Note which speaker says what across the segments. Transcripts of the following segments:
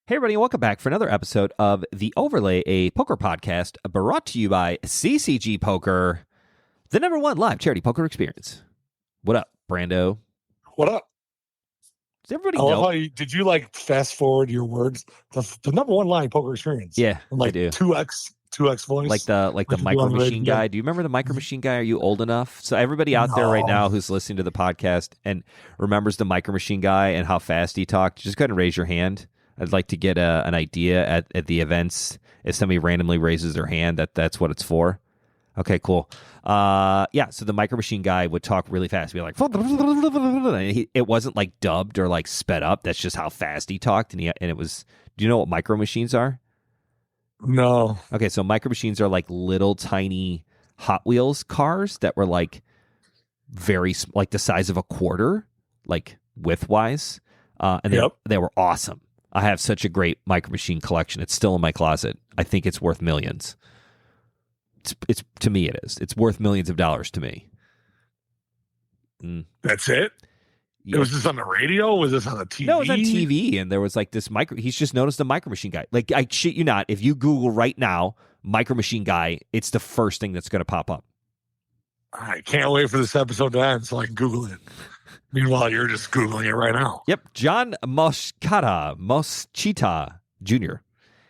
Speaker 1: Hey, everybody, and welcome back for another episode of The Overlay, a poker podcast brought to you by CCG Poker, the #1 live charity poker experience. What up, Brando?
Speaker 2: What up?
Speaker 1: Does everybody
Speaker 2: I love
Speaker 1: know?
Speaker 2: how did you like fast forward your words? The #1 live poker experience.
Speaker 1: Yeah,
Speaker 2: like
Speaker 1: I do.
Speaker 2: 2x voice.
Speaker 1: Like the Micro Machine guy. Do you remember the Micro Machine guy? Are you old enough? So everybody out there right now who's listening to the podcast and remembers the Micro Machine guy and how fast he talked, just go ahead and raise your hand. I'd like to get an idea at the events. If somebody randomly raises their hand, that's what it's for. Okay, cool. Yeah, so the Micro Machine guy would talk really fast. Be like, it wasn't like dubbed or like sped up. That's just how fast he talked. And it was, do you know what Micro Machines are?
Speaker 2: No.
Speaker 1: Okay, so Micro Machines are like little tiny Hot Wheels cars that were like like the size of a quarter, like width-wise. And they were awesome. I have such a great Micro Machine collection. It's still in my closet. I think it's worth millions. It's to me, it is. It's worth millions of dollars to me.
Speaker 2: That's it? Yeah. Was this on the radio? Was this on the TV?
Speaker 1: No, it was on TV, and there was like this he's just noticed the Micro Machine guy. Like, I shit you not, if you Google right now, Micro Machine guy, it's the first thing that's going to pop up.
Speaker 2: I can't wait for this episode to end so I can Google it. Meanwhile, you're just Googling it right now.
Speaker 1: Yep. John Moschita Jr.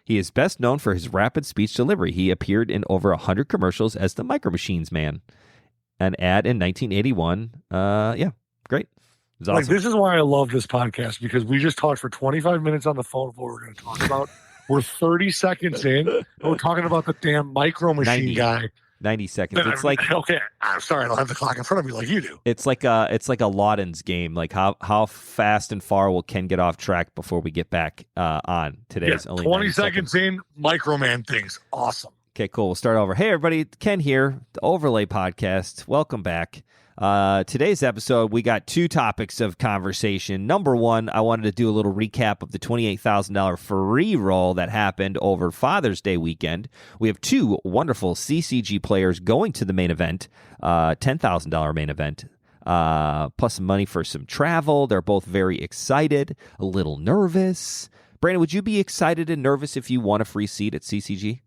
Speaker 1: He is best known for his rapid speech delivery. He appeared in over 100 commercials as the Micro Machines man. An ad in 1981. Yeah, great. It was awesome.
Speaker 2: Like, this is why I love this podcast, because we just talked for 25 minutes on the phone of what we're going to talk about. We're 30 seconds in, and we're talking about the damn Micro Machine guy.
Speaker 1: 90 seconds. It's like,
Speaker 2: okay, I'm sorry, I don't have the clock in front of me like you do.
Speaker 1: It's like a Lawden's game. Like how fast and far will Ken get off track before we get back on? Today's only
Speaker 2: 20 seconds in, Microman things. Awesome.
Speaker 1: Okay, cool. We'll start over. Hey, everybody. Ken here, the Overlay Podcast. Welcome back. Today's episode, we got two topics of conversation. Number one, I wanted to do a little recap of the $28,000 free roll that happened over Father's Day weekend. We have two wonderful CCG players going to the main event, $10,000 main event, plus some money for some travel. They're both very excited, a little nervous. Brandon, would you be excited and nervous if you won a free seat at CCG?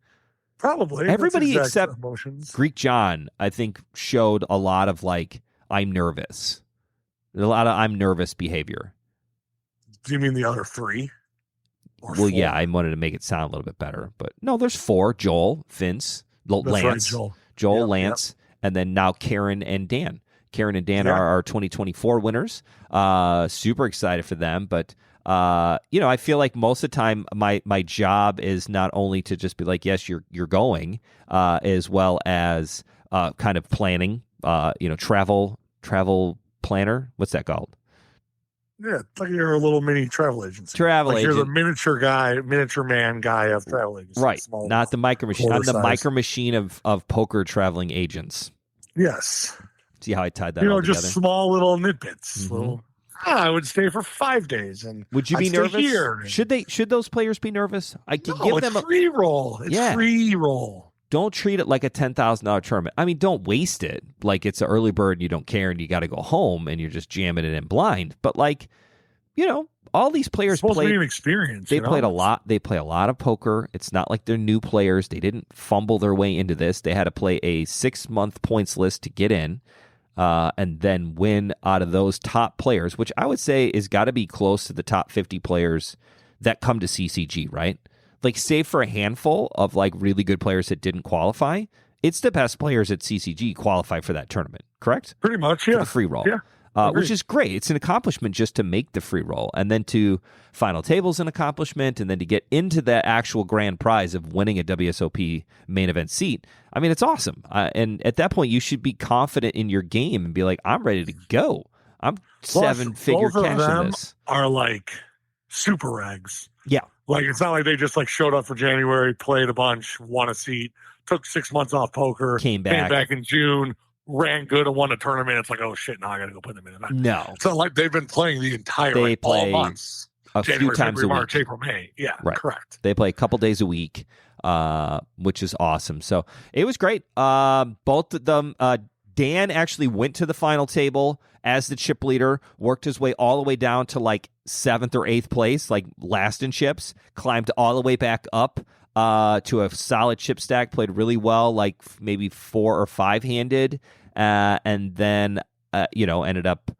Speaker 2: Probably.
Speaker 1: Everybody except
Speaker 2: emotions.
Speaker 1: Greek John, I think, showed a lot of like, I'm nervous. A lot of I'm nervous behavior.
Speaker 2: Do you mean the other three?
Speaker 1: Well, four? Yeah, I wanted to make it sound a little bit better. But no, there's four. Joel, Vince, Lance.
Speaker 2: Right,
Speaker 1: Joel, Lance, and then now Karen and Dan. Karen and Dan are our 2024 winners. Super excited for them. But I feel like most of the time my job is not only to just be like, yes, you're going, as well as kind of planning, travel planner. What's that called?
Speaker 2: Yeah, it's like you're a little mini travel agency.
Speaker 1: Agent.
Speaker 2: You're the miniature man guy of travel agency.
Speaker 1: Right. Not the Micro Machine. I'm the Micro Machine of poker traveling agents.
Speaker 2: Yes.
Speaker 1: See how I tied that all together?
Speaker 2: Just small little nitbits. Mm-hmm. Little, I would stay for 5 days, and
Speaker 1: would you be nervous? Here. Should those players be nervous? I could give them
Speaker 2: a free roll. It's free roll.
Speaker 1: Don't treat it like a $10,000 tournament. I mean, don't waste it like it's an early bird and you don't care and you got to go home and you're just jamming it in blind. But like, all these players
Speaker 2: play an experience.
Speaker 1: They played a lot. They play a lot of poker. It's not like they're new players. They didn't fumble their way into this. They had to play a 6-month points list to get in. And then win out of those top players, which I would say is got to be close to the top 50 players that come to CCG, right? Like, save for a handful of like really good players that didn't qualify, it's the best players at CCG qualify for that tournament, correct?
Speaker 2: Pretty much, yeah.
Speaker 1: For the free roll.
Speaker 2: Yeah.
Speaker 1: Which is great. It's an accomplishment just to make the free roll, and then to final tables an accomplishment, and then to get into the actual grand prize of winning a WSOP main event seat. I mean, it's awesome. And at that point, you should be confident in your game and be like, I'm ready to go. I'm 7-figure cash in this.
Speaker 2: Are like super rags.
Speaker 1: Yeah.
Speaker 2: Like, it's not like they just like showed up for January, played a bunch, won a seat, took 6 months off poker,
Speaker 1: came back
Speaker 2: in June, ran good and won a tournament. It's like, oh shit, now I got to go put them in.
Speaker 1: No.
Speaker 2: It's not like they've been playing the entire all months.
Speaker 1: January, few times
Speaker 2: February,
Speaker 1: a
Speaker 2: March,
Speaker 1: week.
Speaker 2: April, May. Yeah,
Speaker 1: right.
Speaker 2: Correct.
Speaker 1: They play a couple days a week, which is awesome. So it was great. Both of them, Dan actually went to the final table as the chip leader, worked his way all the way down to like 7th or 8th place, like last in chips, climbed all the way back up to a solid chip stack, played really well, like maybe 4 or 5 handed, and then ended up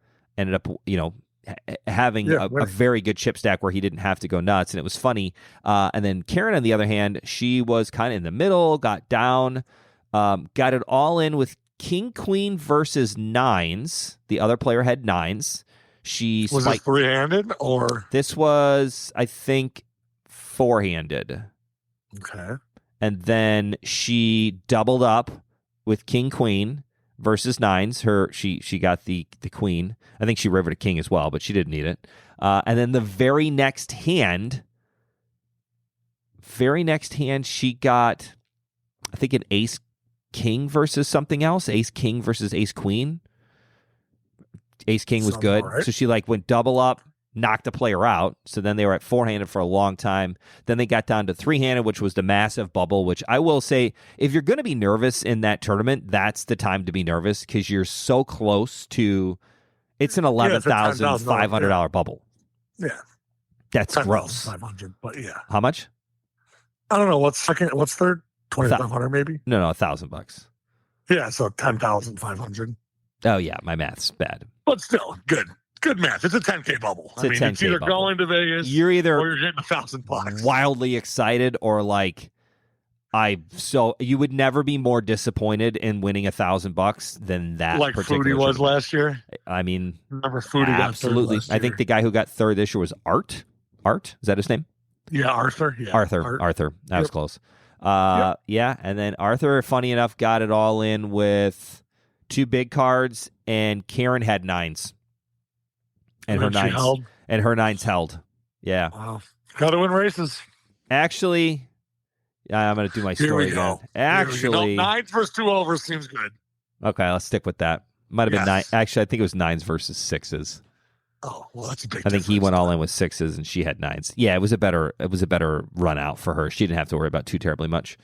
Speaker 1: having a very good chip stack where he didn't have to go nuts, and it was funny. And then Karen, on the other hand, she was kind of in the middle, got down, got it all in with king queen versus nines. The other player had nines. She
Speaker 2: was this 3-handed or
Speaker 1: this was, I think, 4-handed.
Speaker 2: Okay.
Speaker 1: And then she doubled up with king queen versus nines. She got the queen. I think she rivered a king as well, but she didn't need it. And then the very next hand, she got, I think, an ace king versus something else. Ace king versus ace queen. Ace king was good. Right. So she like went double up, knocked a player out. So then they were at 4-handed for a long time. Then they got down to 3-handed, which was the massive bubble, which I will say, if you're going to be nervous in that tournament, that's the time to be nervous because you're so close to, it's an $11,500 bubble.
Speaker 2: Yeah.
Speaker 1: That's gross.
Speaker 2: 500, but yeah.
Speaker 1: How much?
Speaker 2: I don't know. What's third? 2,500 maybe?
Speaker 1: No, $1,000.
Speaker 2: Yeah, so 10,500.
Speaker 1: Oh yeah, my math's bad.
Speaker 2: But still, good math. It's a 10K bubble. It's either
Speaker 1: bubble.
Speaker 2: Going to Vegas,
Speaker 1: you're either
Speaker 2: or you're getting $1,000.
Speaker 1: Wildly excited, or like you would never be more disappointed in winning $1,000 than that.
Speaker 2: Like Foodie was last year.
Speaker 1: I mean,
Speaker 2: remember Foodie
Speaker 1: absolutely.
Speaker 2: got third last year.
Speaker 1: I think the guy who got third this year was Art. Art, is that his name?
Speaker 2: Yeah, Arthur. Yeah,
Speaker 1: Arthur. That was close. Yeah, and then Arthur, funny enough, got it all in with 2 big cards, and Karen had nines, and her nines held. Yeah,
Speaker 2: wow, got to win races.
Speaker 1: Actually, I'm going to do my story again. Actually,
Speaker 2: nines versus 2 overs seems good.
Speaker 1: Okay, let's stick with that. Might have been 9. Actually, I think it was 9s versus 6s.
Speaker 2: Oh, well, that's a big.
Speaker 1: I think he went all in with 6s, and she had 9s. Yeah, it was a better run out for her. She didn't have to worry about too terribly much.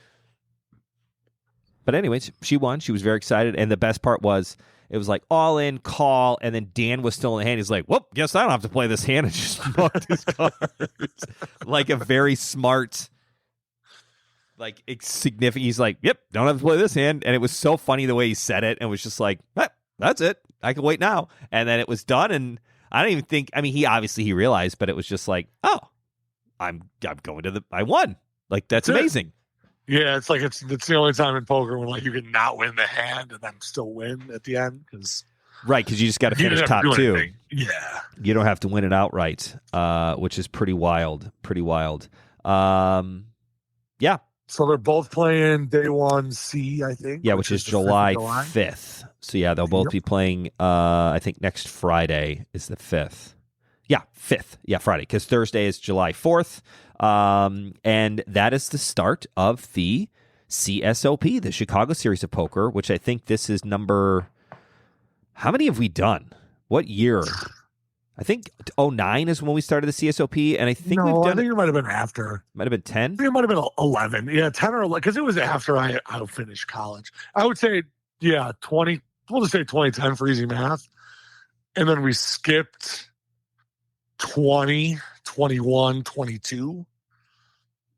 Speaker 1: But anyways, she won. She was very excited, and the best part was it was like all in, call, and then Dan was still in the hand. He's like, "Whoop, guess I don't have to play this hand," and just mugged his cards like a very smart, like significant. He's like, "Yep, don't have to play this hand," and it was so funny the way he said it, and it was just like, "That's it. I can wait now." And then it was done, and I don't even think. I mean, he realized, but it was just like, "Oh, I'm going to I won." Like that's amazing.
Speaker 2: Yeah, it's like it's the only time in poker when like you can not win the hand and then still win at the end because
Speaker 1: you just got to finish top 2.
Speaker 2: Anything. Yeah,
Speaker 1: you don't have to win it outright, which is pretty wild. Yeah.
Speaker 2: So they're both playing day 1C, I think.
Speaker 1: Yeah, which is July 5th. So yeah, they'll both be playing. I think next Friday is the 5th. Yeah, 5th. Yeah, Friday, because Thursday is July 4th. And that is the start of the CSOP, the Chicago Series of Poker, which I think this is number. How many have we done? What year? I think 2009 is when we started the CSOP, and I think we've done.
Speaker 2: I think it might have been after.
Speaker 1: Might have been 10.
Speaker 2: I think it might have been 11. Yeah, 10 or 11, because it was after I finished college. I would say, 20. We'll just say 2010 for easy math, and then we skipped 20, 21, 22.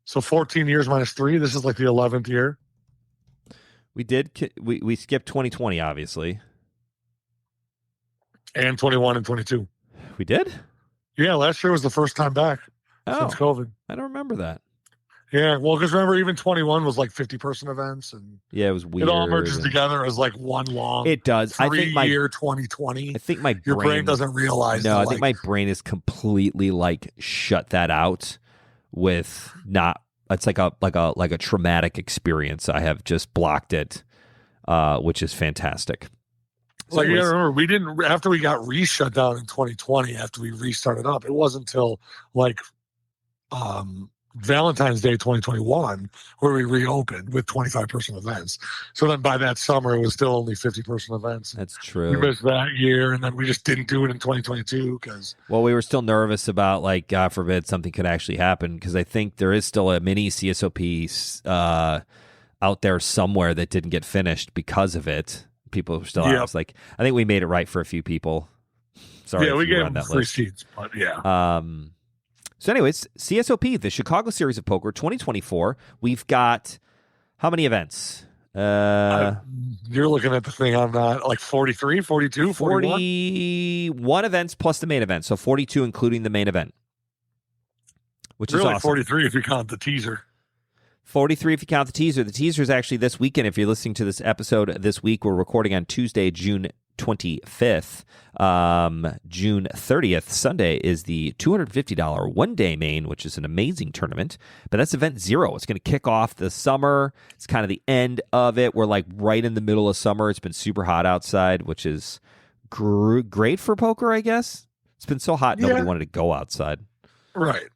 Speaker 2: So 14 years minus 3. This is like the 11th year.
Speaker 1: We did. We skipped 2020, obviously.
Speaker 2: And 21 and 22.
Speaker 1: We did?
Speaker 2: Yeah, last year was the first time back since COVID.
Speaker 1: I don't remember that.
Speaker 2: Yeah, well, because remember, even 21 was like 50-person events. And
Speaker 1: yeah, it was weird.
Speaker 2: It all merges together as like one long.
Speaker 1: It does.
Speaker 2: 3-year 2020.
Speaker 1: I think my
Speaker 2: your brain doesn't realize.
Speaker 1: No, I think my brain is completely like shut that out with not. It's like a traumatic experience. I have just blocked it, which is fantastic.
Speaker 2: So like, remember, we didn't, after we got shut down in 2020, after we restarted up, it wasn't until like Valentine's Day 2021 where we reopened with 25-person events. So then by that summer, it was still only 50-person events.
Speaker 1: That's true.
Speaker 2: We missed that year, and then we just didn't do it in 2022 because.
Speaker 1: Well, we were still nervous about, like, God forbid, something could actually happen, because I think there is still a mini CSOP out there somewhere that didn't get finished because of it. People were still out. I was like, I think we made it right for a few people. Sorry,
Speaker 2: we gave them
Speaker 1: that
Speaker 2: free
Speaker 1: list.
Speaker 2: seats, but yeah.
Speaker 1: So, anyways, CSOP, the Chicago Series of Poker 2024. We've got how many events?
Speaker 2: You're looking at the thing I'm not, like 43, 42,
Speaker 1: 41 events plus the main event. So 42 including the main event, which
Speaker 2: really
Speaker 1: is awesome.
Speaker 2: 43 if you count the teaser.
Speaker 1: 43 if you count the teaser. The teaser is actually this weekend. If you're listening to this episode this week, we're recording on Tuesday, June 25th. June 30th, Sunday, is the $250 one-day main, which is an amazing tournament. But that's event 0. It's going to kick off the summer. It's kind of the end of it. We're like right in the middle of summer. It's been super hot outside, which is great for poker, I guess. It's been so hot, nobody wanted to go outside.
Speaker 2: Right.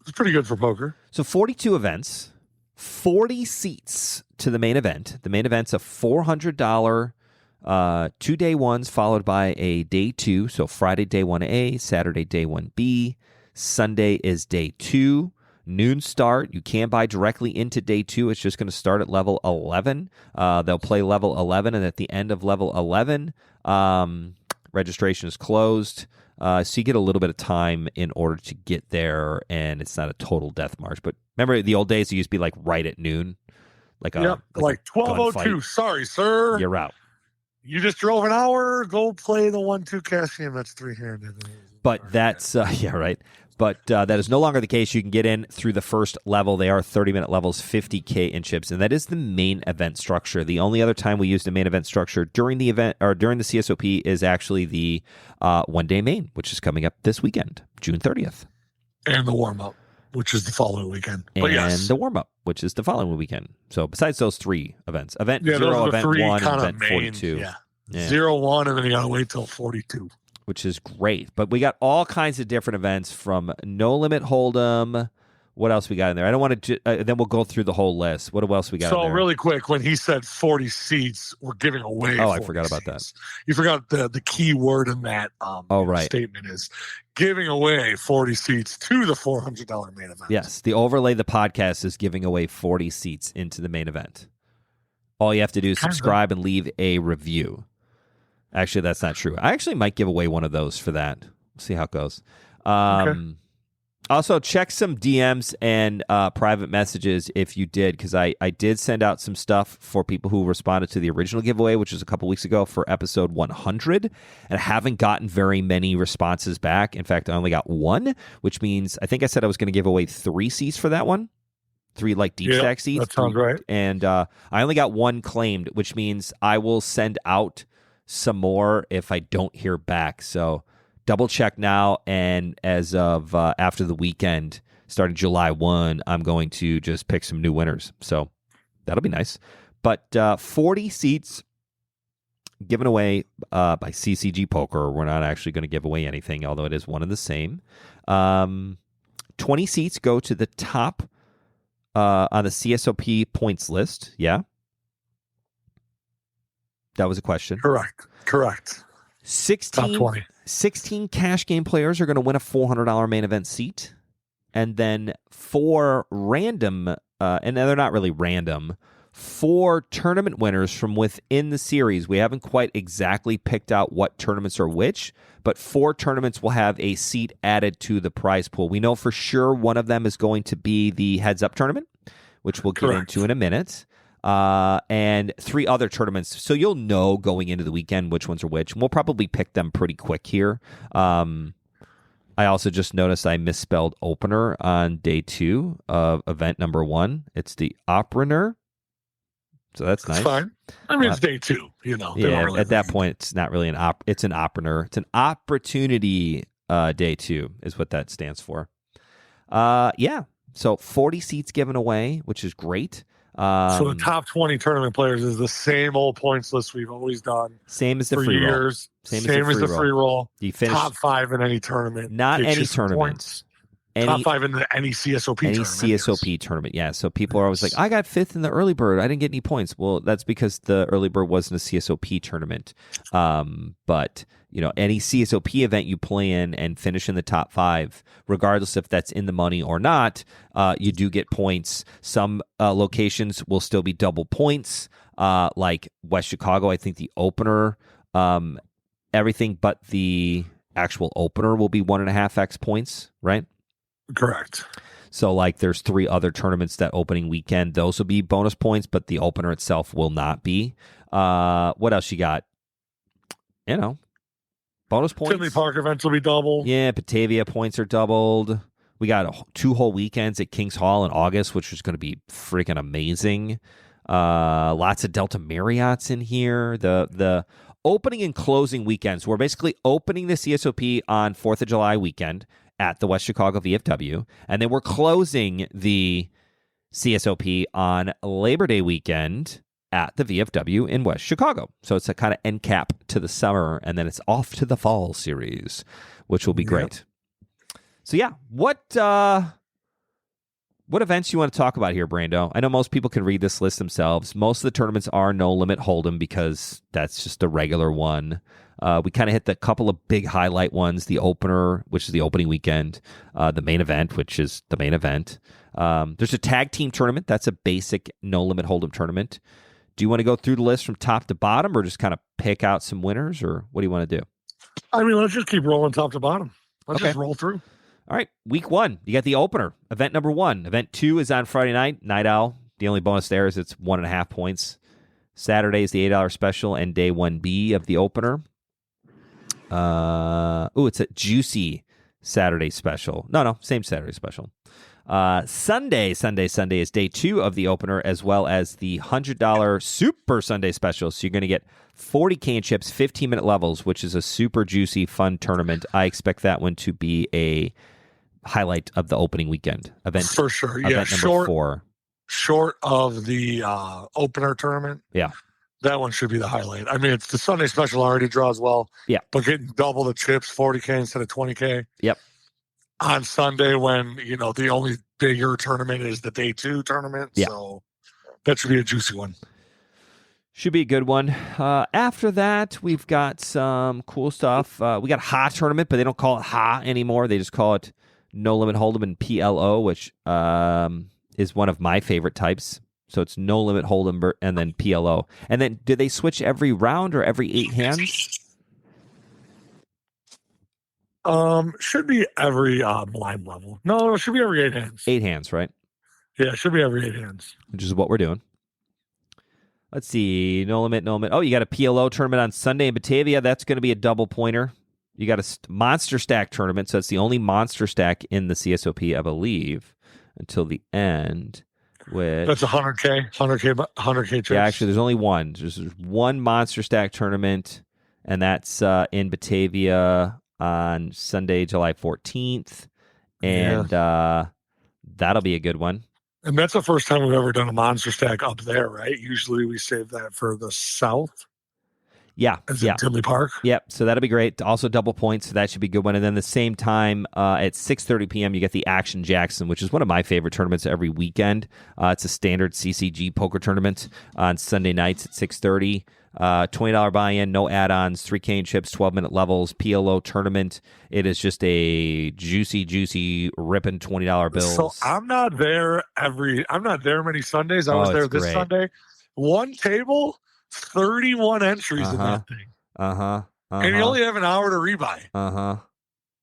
Speaker 2: It's pretty good for poker.
Speaker 1: So 42 events, 40 seats to the main event. The main event's a $400 2 day ones followed by a day 2. So Friday day 1A, Saturday day 1B, Sunday is day 2. Noon start. You can buy directly into day 2. It's just going to start at level 11. They'll play level 11, and at the end of level 11, registration is closed. So you get a little bit of time in order to get there, and it's not a total death march. But remember the old days, it used to be like right at noon. Like
Speaker 2: 12:02. Sorry, sir.
Speaker 1: You're out.
Speaker 2: You just drove an hour. Go play the 1-2 cash game. That's $300.
Speaker 1: But that's yeah, right. But that is no longer the case. You can get in through the first level. They are 30-minute levels, 50K in chips, and that is the main event structure. The only other time we use the main event structure during the event or during the CSOP is actually the one-day main, which is coming up this weekend, June 30th,
Speaker 2: and the warm-up, which is the following weekend.
Speaker 1: And the warm-up, which is the following weekend. So besides those 3 events, event 0, event 1, and event 42.
Speaker 2: Yeah. 0, 1, and then you got to wait till 42.
Speaker 1: Which is great. But we got all kinds of different events from No Limit Hold'em. What else we got in there? I don't want to then we'll go through the whole list. What else we got in there?
Speaker 2: So really quick, when he said 40 seats, we're giving away 40
Speaker 1: I forgot about that.
Speaker 2: You forgot the key word in that statement is giving away 40 seats to the $400 main event.
Speaker 1: Yes, the Overlay the podcast is giving away 40 seats into the main event. All you have to do is subscribe and leave a review. Actually, that's not true. I actually might give away one of those for that. We'll see how it goes. Okay. Also, check some DMs and private messages if you did, because I did send out some stuff for people who responded to the original giveaway, which was a couple weeks ago for episode 100, and haven't gotten very many responses back. In fact, I only got 1, which means I think I said I was going to give away 3 seats for that one. 3 like deep stack seats.
Speaker 2: That sounds right.
Speaker 1: And I only got 1 claimed, which means I will send out some more if I don't hear back. So double check now, and as of after the weekend, starting July 1, I'm going to just pick some new winners. So that'll be nice. But 40 seats given away by CCG Poker. We're not actually going to give away anything, although it is one and the same. 20 seats go to the top on the CSOP points list. Yeah. That was a question.
Speaker 2: Correct.
Speaker 1: 16,
Speaker 2: Top 20.
Speaker 1: 16 cash game players are going to win a $400 main event seat. And then 4 random, and they're not really random, 4 tournament winners from within the series. We haven't quite exactly picked out what tournaments are which, but 4 tournaments will have a seat added to the prize pool. We know for sure one of them is going to be the Heads Up tournament, which we'll get into in a minute. And 3 other tournaments. So you'll know going into the weekend which ones are which. And we'll probably pick them pretty quick here. I also just noticed I misspelled opener on day 2 of event number 1. It's the opener. So that's nice.
Speaker 2: Fine. I mean, it's day 2, you know.
Speaker 1: Yeah, really at that point, it's not really it's an opener. It's an opportunity day 2 is what that stands for. Yeah. So 40 seats given away, which is great.
Speaker 2: So the top 20 tournament players is the same old points list we've always done.
Speaker 1: Same as the
Speaker 2: for
Speaker 1: free
Speaker 2: years.
Speaker 1: roll.
Speaker 2: Same as the free roll.
Speaker 1: You finish
Speaker 2: top 5 in any tournament.
Speaker 1: Not any tournament.
Speaker 2: top 5 in any CSOP
Speaker 1: any
Speaker 2: tournament.
Speaker 1: CSOP tournament. Yeah. So people are always like, I got 5th in the early bird. I didn't get any points. Well, that's because the early bird wasn't a CSOP tournament. But any CSOP event you play in and finish in the top 5, regardless if that's in the money or not, you do get points. Some locations will still be double points, like West Chicago. I think the opener, everything but the actual opener will be 1.5x points, right?
Speaker 2: Correct.
Speaker 1: So like there's 3 other tournaments that opening weekend. Those will be bonus points, but the opener itself will not be. What else you got? Bonus points.
Speaker 2: Tinley Park events will be double.
Speaker 1: Yeah, Batavia points are doubled. We got 2 whole weekends at Kings Hall in August, which is going to be freaking amazing. Lots of Delta Marriotts in here. The opening and closing weekends. We're basically opening the CSOP on 4th of July weekend at the West Chicago VFW, and then we're closing the CSOP on Labor Day weekend at the VFW in West Chicago. So it's a kind of end cap to the summer, and then it's off to the fall series, which will be great. So yeah, what events you want to talk about here, Brando? I know most people can read this list themselves. Most of the tournaments are No Limit Hold'em because that's just a regular one. We kind of hit the couple of big highlight ones, the opener, which is the opening weekend, the main event, which is the main event. There's a tag team tournament. That's a basic No Limit Hold'em tournament. Do you want to go through the list from top to bottom or just kind of pick out some winners, or what do you want to do?
Speaker 2: I mean, let's just keep rolling top to bottom. Let's just roll through.
Speaker 1: All right, week 1, you got the opener, event number 1. Event 2 is on Friday night, Night Owl. The only bonus there is it's 1.5 points. Saturday is the $8 special and day 1B of the opener. It's a juicy Saturday special. No, same Saturday special. Sunday is day 2 of the opener, as well as the $100 Super Sunday special. So you're going to get 40K in chips, 15-minute levels, which is a super juicy, fun tournament. I expect that one to be a highlight of the opening weekend event.
Speaker 2: For sure.
Speaker 1: Event number 4.
Speaker 2: Short of the opener tournament.
Speaker 1: Yeah.
Speaker 2: That one should be the highlight. I mean, it's the Sunday special already draws well.
Speaker 1: Yeah.
Speaker 2: But getting double the chips, 40K instead of 20K.
Speaker 1: Yep.
Speaker 2: On Sunday when, the only bigger tournament is the day 2 tournament.
Speaker 1: Yeah.
Speaker 2: So that should be a juicy one.
Speaker 1: Should be a good one. After that, we've got some cool stuff. We got Ha tournament, but they don't call it Ha anymore. They just call it No Limit Hold'em and PLO, which is one of my favorite types. So it's No Limit Hold'em and then PLO. And then do they switch every round or every 8 hands?
Speaker 2: Should be every blind level. No, it should be every 8 hands.
Speaker 1: 8 hands, right?
Speaker 2: Yeah, it should be every 8 hands.
Speaker 1: Which is what we're doing. Let's see. No limit. Oh, you got a PLO tournament on Sunday in Batavia. That's going to be a double pointer. You got a monster stack tournament. So it's the only monster stack in the CSOP, I believe, until the end.
Speaker 2: That's 100K chips.
Speaker 1: Yeah, actually, there's only one. There's one monster stack tournament, and that's in Batavia on Sunday, July 14th. And that'll be a good one.
Speaker 2: And that's the first time we've ever done a monster stack up there, right? Usually we save that for the south.
Speaker 1: Yeah.
Speaker 2: As in Tinley Park.
Speaker 1: Yep. So that'll be great. Also double points. So that should be a good one. And then the same time at 6:30 p.m., you get the Action Jackson, which is one of my favorite tournaments every weekend. It's a standard CCG poker tournament on Sunday nights at 6:30. $20 buy-in, no add-ons, 3K in chips, 12-minute levels, PLO tournament. It is just a juicy, ripping $20 bills.
Speaker 2: So I'm not there many Sundays. I was there this Sunday. One table, 31 entries in that thing. And you only have an hour to rebuy.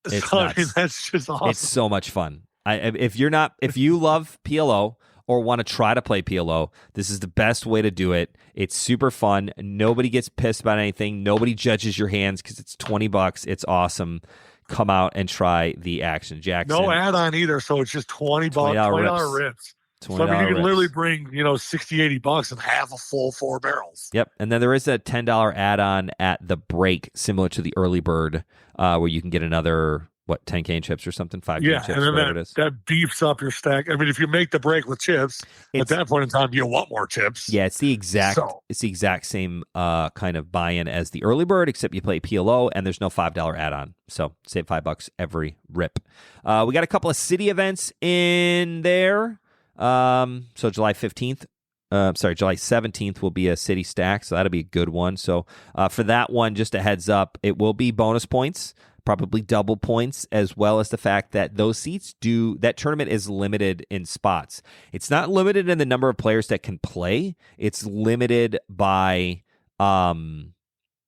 Speaker 1: It's
Speaker 2: so, I mean, that's just awesome.
Speaker 1: It's so much fun. If you love PLO or want to try to play PLO, this is the best way to do it. It's super fun. Nobody gets pissed about anything. Nobody judges your hands because it's $20. It's awesome. Come out and try the Action Jackson.
Speaker 2: No add-on either, so it's just $20. $20 rips. So I mean, you can literally bring, $60-$80 and have a full 4 barrels.
Speaker 1: Yep. And then there is a $10 add-on at the break, similar to the early bird, where you can get another 10K in chips or something, 5K in
Speaker 2: Yeah,
Speaker 1: chips,
Speaker 2: and then
Speaker 1: whatever it is.
Speaker 2: that beefs up your stack. I mean, if you make the break with chips, at that point in time, you want more chips.
Speaker 1: Yeah, it's the exact same kind of buy-in as the early bird, except you play PLO and there's no $5 add-on. So save $5 every rip. We got a couple of city events in there. So July 15th. July 17th will be a city stack, so that'll be a good one. So for that one, just a heads up, it will be bonus points, probably double points, as well as the fact that those seats that tournament is limited in spots. It's not limited in the number of players that can play. It's limited by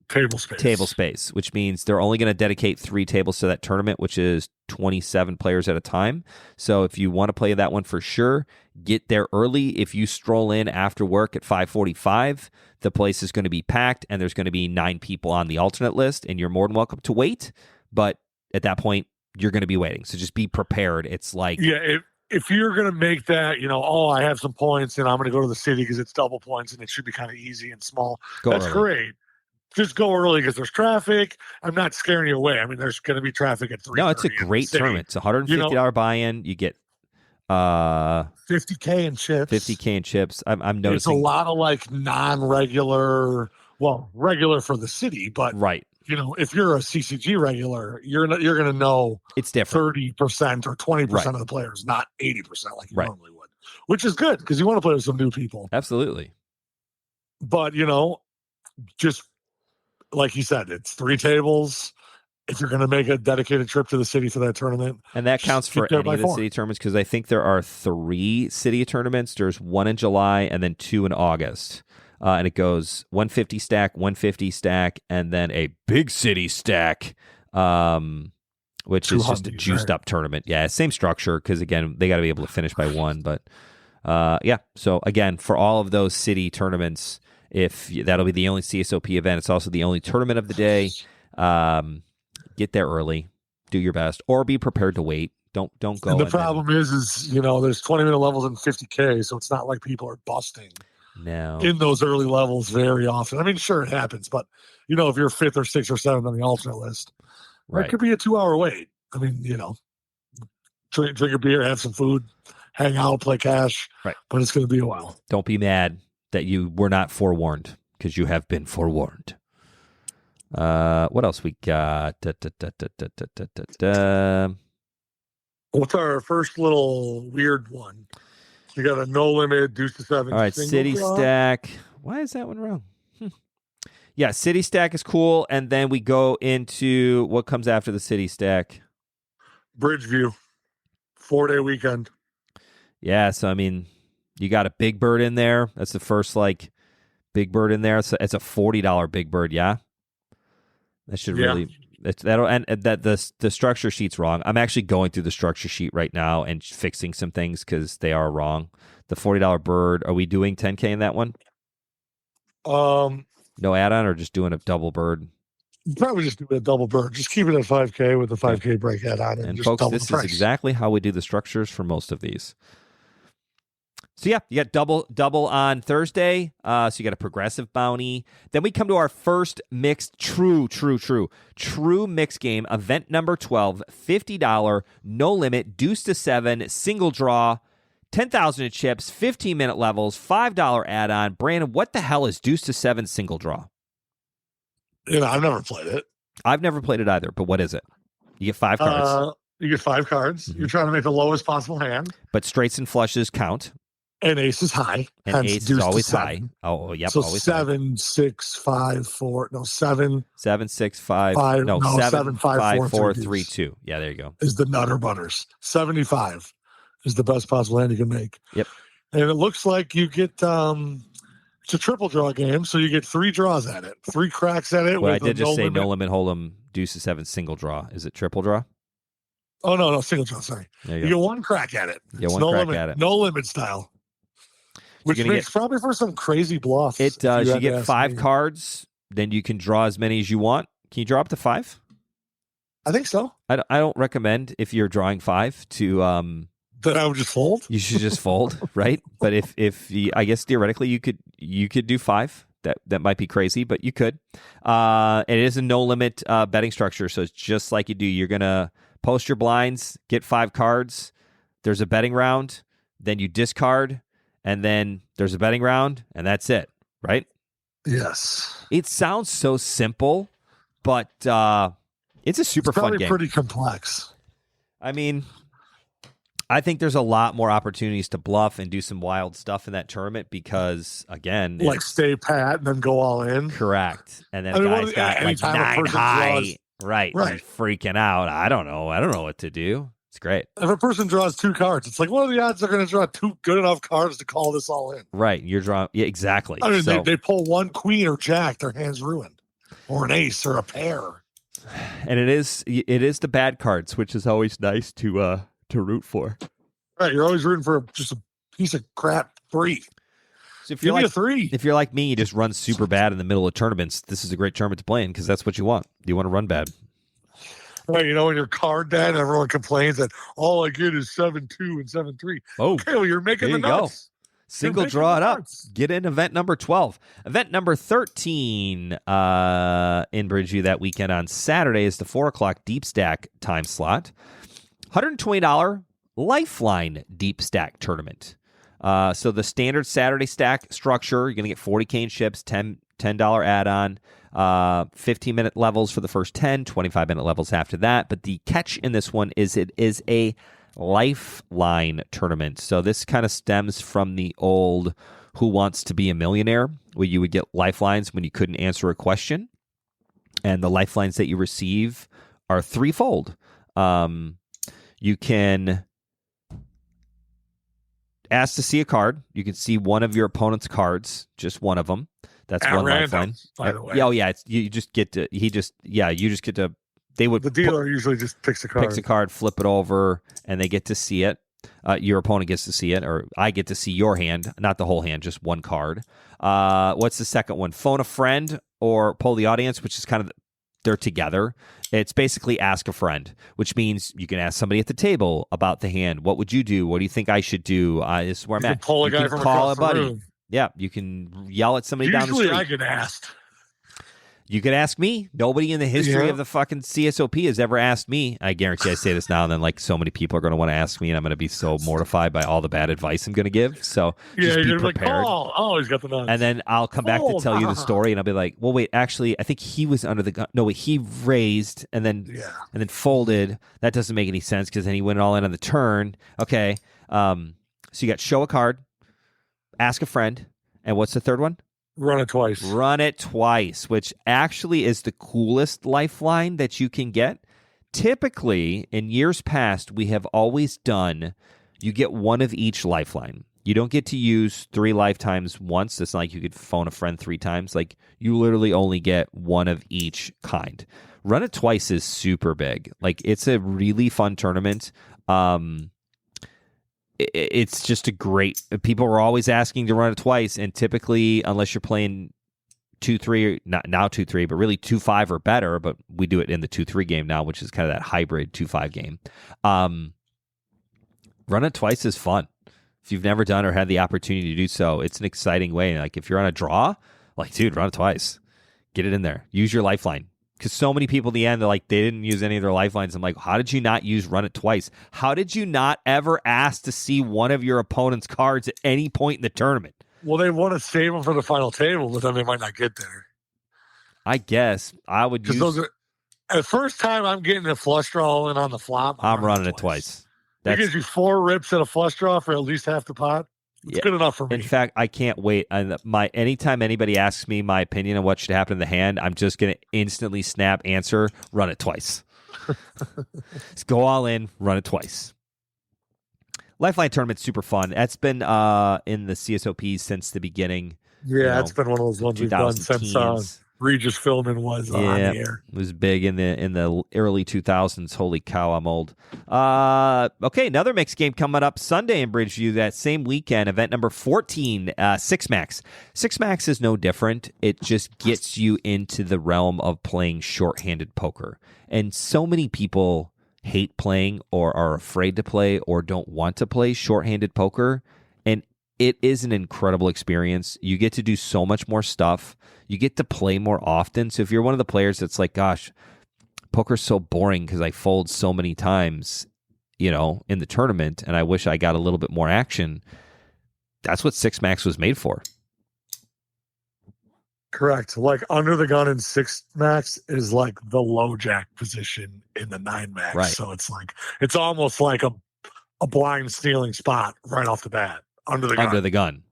Speaker 1: table space, which means they're only going to dedicate 3 tables to that tournament, which is 27 players at a time. So if you want to play that one for sure, get there early. If you stroll in after work at 5:45, the place is going to be packed and there's going to be 9 people on the alternate list, and you're more than welcome to wait. But at that point, you're going to be waiting. So just be prepared. It's like...
Speaker 2: Yeah, if you're going to make that, I have some points and I'm going to go to the city because it's double points and it should be kind of easy and small. That's great. Just go early because there's traffic. I'm not scaring you away. I mean, there's going to be traffic at 3:30.
Speaker 1: No, it's a great tournament. It's $150 buy-in. You get
Speaker 2: $50K in chips.
Speaker 1: $50K in chips. I'm noticing
Speaker 2: it's a lot of like non-regular, regular for the city, but
Speaker 1: right.
Speaker 2: If you're a CCG regular, you're going to know
Speaker 1: it's different.
Speaker 2: 30% or 20% of the players, not 80% like you normally would, which is good because you want to play with some new people.
Speaker 1: Absolutely.
Speaker 2: But just like you said, it's 3 tables. If you're going to make a dedicated trip to the city for that tournament.
Speaker 1: And that counts for any of the city tournaments because I think there are 3 city tournaments. There's 1 in July and then 2 in August. And it goes 150 stack, 150 stack, and then a big city stack, which is just a juiced up tournament. Yeah, same structure because, again, they got to be able to finish by 1. But, so, again, for all of those city tournaments, that'll be the only CSOP event. It's also the only tournament of the day. Get there early, do your best, or be prepared to wait. Don't go.
Speaker 2: And the problem is there's 20-minute levels and 50K, so it's not like people are busting.
Speaker 1: No.
Speaker 2: In those early levels very often. I mean, sure, it happens, but if you're 5th or 6th or 7th on the alternate list, it could be a 2-hour wait. I mean, drink a beer, have some food, hang out, play cash, but it's going to be a while.
Speaker 1: Don't be mad that you were not forewarned because you have been forewarned. What else we got?
Speaker 2: What's our first little weird one? You got a no limit, deuce to 7.
Speaker 1: All right, city stack. Why is that one wrong? Yeah, city stack is cool, and then we go into what comes after the city stack.
Speaker 2: Bridgeview, 4-day weekend.
Speaker 1: Yeah, so I mean, you got a big bird in there. That's the first big bird in there. So it's a $40 big bird. Yeah, that should really. That'll and that the structure sheet's wrong. I'm actually going through the structure sheet right now and fixing some things because they are wrong. The $40 bird. Are we doing 10K in that one? No add-on, or just doing a double bird?
Speaker 2: Probably just doing a double bird. Just keep it at 5K with the 5K break add-on, and just
Speaker 1: folks, this is exactly how we do the structures for most of these. So yeah, you got double on Thursday. So you got a progressive bounty. Then we come to our first mixed true mixed game, event number 12, $50, no limit, deuce to 7, single draw, 10,000 chips, 15-minute levels, $5 add-on. Brandon, what the hell is deuce to 7 single draw?
Speaker 2: I've never played it.
Speaker 1: I've never played it either, but what is it? You get 5 cards.
Speaker 2: You get 5 cards. Mm-hmm. You're trying to make the lowest possible hand.
Speaker 1: But straights and flushes count.
Speaker 2: And ace is high.
Speaker 1: And ace is always high. Oh, yep.
Speaker 2: So
Speaker 1: always
Speaker 2: 7, 6, 5, 4. No, 7.
Speaker 1: 7, 6, 5.
Speaker 2: 5
Speaker 1: no,
Speaker 2: 7, 5, 4,
Speaker 1: 3, 2. Yeah, there you go.
Speaker 2: Is the nutter butters. 75 is the best possible hand you can make.
Speaker 1: Yep.
Speaker 2: And it looks like you get it's a triple draw game, so you get 3 draws at it, 3 cracks at it.
Speaker 1: Well, I did just say no limit hold'em, deuce to 7 single draw. Is it triple draw?
Speaker 2: Oh no, single draw. Sorry, you get 1 crack at it.
Speaker 1: It's
Speaker 2: no
Speaker 1: crack
Speaker 2: limit,
Speaker 1: at it.
Speaker 2: no limit style. Which makes probably for some crazy bluffs.
Speaker 1: It does. You get 5 cards, then you can draw as many as you want. Can you draw up to 5?
Speaker 2: I think so.
Speaker 1: I don't recommend if you're drawing 5 to
Speaker 2: that I would just fold.
Speaker 1: You should just fold, right? But if you, I guess theoretically you could do 5. That might be crazy, but you could. It is a no limit betting structure, so it's just like you do. You're gonna post your blinds, get 5 cards. There's a betting round. Then you discard. And then there's a betting round. And that's it, right?
Speaker 2: Yes.
Speaker 1: It sounds so simple, but it's a super fun game.
Speaker 2: Pretty complex.
Speaker 1: I mean, I think there's a lot more opportunities to bluff and do some wild stuff in that tournament because, again,
Speaker 2: like stay pat and then go all in.
Speaker 1: Correct. And then a guy's got like 9 high. Right. He's freaking out. I don't know what to do. It's great.
Speaker 2: If a person draws 2 cards, it's like, what are the odds they're going to draw 2 good enough cards to call this all in?
Speaker 1: Right. You're drawing. Yeah, exactly.
Speaker 2: I mean, they pull 1 queen or jack, their hand's ruined. Or an ace or a pair.
Speaker 1: And it is the bad cards, which is always nice to root for.
Speaker 2: Right. You're always rooting for just a piece of crap 3.
Speaker 1: So if you're like a 3. If you're like me, you just run super bad in the middle of tournaments. This is a great tournament to play in because that's what you want. You want to run bad.
Speaker 2: Right, when your card dead, everyone complains that all I get is 7-2 and 7-3.
Speaker 1: Oh,
Speaker 2: okay, well, you're making the nuts.
Speaker 1: Single draw it up. Get in event number 12. Event number 13 in Bridgeview that weekend on Saturday is the 4 o'clock deep stack time slot. $120 Lifeline deep stack tournament. So the standard Saturday stack structure, you're going to get 40K in ships, $10 add-on. 15-minute levels for the first 10, 25-minute levels after that. But the catch in this one is it is a lifeline tournament. So this kind of stems from the old Who Wants to Be a Millionaire, where you would get lifelines when you couldn't answer a question. And the lifelines that you receive are threefold. You can ask to see a card. You can see one of your opponent's cards, just one of them. That's
Speaker 2: at
Speaker 1: one
Speaker 2: random,
Speaker 1: lifeline.
Speaker 2: By the way.
Speaker 1: Oh yeah, you just get to. You just get to. They would.
Speaker 2: The dealer usually just picks a card,
Speaker 1: flip it over, and they get to see it. Your opponent gets to see it, or I get to see your hand, not the whole hand, just one card. What's the second one? Phone a friend or poll the audience, which is kind of they're together. It's basically ask a friend, which means you can ask somebody at the table about the hand. What would you do? What do you think I should do? This is where I'm at.
Speaker 2: Pull a guy from across the room.
Speaker 1: Yeah, you can yell at somebody down the street.
Speaker 2: Usually I get asked.
Speaker 1: You could ask me. Nobody in the history of the fucking CSOP has ever asked me. I guarantee I say this now and then, like, so many people are going to want to ask me, and I'm going to be so mortified by all the bad advice I'm going to give. So just be prepared.
Speaker 2: Like, oh, he's got the nuts.
Speaker 1: And then I'll come back to tell you the story, and I'll be like, well, wait, actually, I think he was under the gun. No, wait, he raised and then folded. That doesn't make any sense because then he went all in on the turn. Okay. So you got show a card, ask a friend, and what's the third one?
Speaker 2: Run it twice, which actually is the coolest lifeline that you can get. Typically, in years past, we have always done, you get one of each lifeline. You don't get to use 3 lifetimes once. It's not like you could phone a friend 3 times. Like, you literally only get one of each kind. Run it twice is super big. Like, it's a really fun tournament. It's just a great. People were always asking to run it twice, and typically, unless you're playing 2-3, not now 2-3, but really 2-5 or better. But we do it in the 2-3 game now, which is kind of that hybrid 2-5 game. Run it twice is fun. If you've never done or had the opportunity to do so, it's an exciting way. Like if you're on a draw, like dude, run it twice. Get it in there. Use your lifeline. Because so many people in the end, they're like, they didn't use any of their lifelines. I'm like, how did you not use run it twice? How did you not ever ask to see one of your opponent's cards at any point in the tournament? Well, they want to save them for the final table, but then they might not get there.
Speaker 1: I guess I would use.
Speaker 2: Those are, the first time I'm getting a flush draw in on the flop,
Speaker 1: I'm running it twice.
Speaker 2: That gives you 4 rips at a flush draw for at least half the pot. It's good enough for me.
Speaker 1: In fact, I can't wait. Anytime anybody asks me my opinion on what should happen in the hand, I'm just going to instantly snap answer, run it twice. Just go all in, run it twice. Lifeline tournament's super fun. That's been in the CSOP since the beginning.
Speaker 2: Yeah, it's been one of those ones we've done since Regis Philbin was on the air.
Speaker 1: It was big in the early 2000s. Holy cow, I'm old. Okay, another mixed game coming up Sunday in Bridgeview that same weekend. Event number 14, 6-Max. 6-Max is no different. It just gets you into the realm of playing shorthanded poker. And so many people hate playing or are afraid to play or don't want to play shorthanded poker. And it is an incredible experience. You get to do so much more stuff. You get to play more often. So if you're one of the players that's like, gosh, poker's so boring because I fold so many times, in the tournament, and I wish I got a little bit more action. That's what 6 max was made for.
Speaker 2: Correct. Like under the gun in 6 max is like the low jack position in the 9 max.
Speaker 1: Right.
Speaker 2: So it's almost like a blind stealing spot right off the bat under the gun.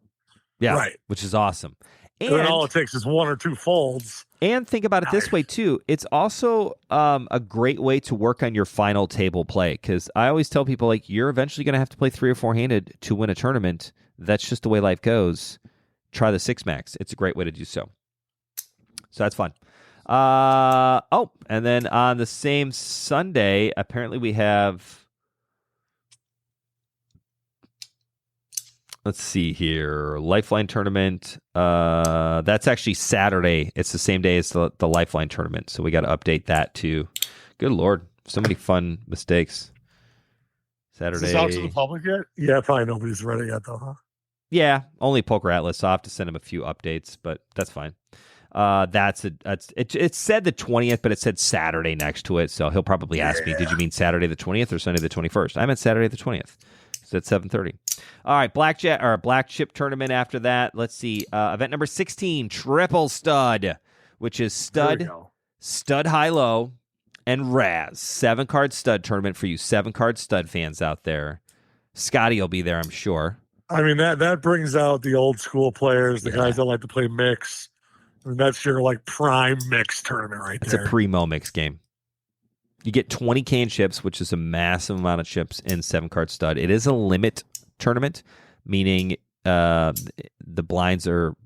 Speaker 1: Yeah.
Speaker 2: Right.
Speaker 1: Which is awesome.
Speaker 2: And then all it takes is 1 or 2 folds.
Speaker 1: And think about it this way, too. It's also a great way to work on your final table play, because I always tell people, like, you're eventually going to have to play 3 or 4-handed to win a tournament. That's just the way life goes. Try the 6 max. It's a great way to do so. So that's fun. And then on the same Sunday, apparently we have... Let's see here. Lifeline tournament. That's actually Saturday. It's the same day as the Lifeline tournament. So we got to update that too. Good Lord. So many fun mistakes. Saturday.
Speaker 2: Is this out to the public yet? Yeah, probably nobody's read it yet though, huh?
Speaker 1: Yeah, only Poker Atlas. So I'll have to send him a few updates, but that's fine. It said the 20th, but it said Saturday next to it. So he'll probably ask me, did you mean Saturday the 20th or Sunday the 21st? I meant Saturday the 20th. It's at 7:30. All right, black chip tournament after that. Let's see. Event number 16, triple stud, which is stud, high-low, and Raz. 7-card stud tournament for you 7-card stud fans out there. Scotty will be there, I'm sure.
Speaker 2: I mean, that brings out the old school players, the guys that like to play mix. I mean, that's your like prime mix tournament right there.
Speaker 1: It's a primo mix game. You get 20K in chips, which is a massive amount of chips in 7-card stud. It is a limit tournament, meaning the blinds are...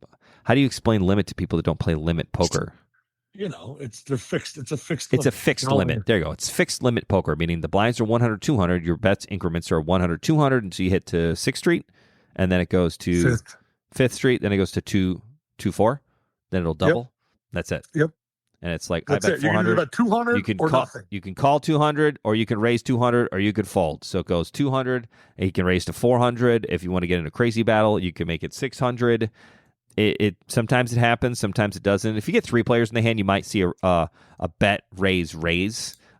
Speaker 1: How do you explain limit to people that don't play limit poker?
Speaker 2: It's a fixed
Speaker 1: It's a fixed limit. There you go. It's fixed limit poker, meaning the blinds are 100, 200. Your bets increments are 100, 200 until you hit to 6th Street, and then it goes to 5th Street, then it goes to 2, 4, then it'll double.
Speaker 2: Yep.
Speaker 1: That's it.
Speaker 2: Yep.
Speaker 1: And it's like,
Speaker 2: That's
Speaker 1: I bet 400.
Speaker 2: You can bet 200 or nothing.
Speaker 1: You can call 200, or you can raise 200, or you could fold. So it goes 200, and you can raise to 400. If you want to get in a crazy battle, you can make it 600. It sometimes it happens, sometimes it doesn't. If you get 3 players in the hand, you might see a bet raise,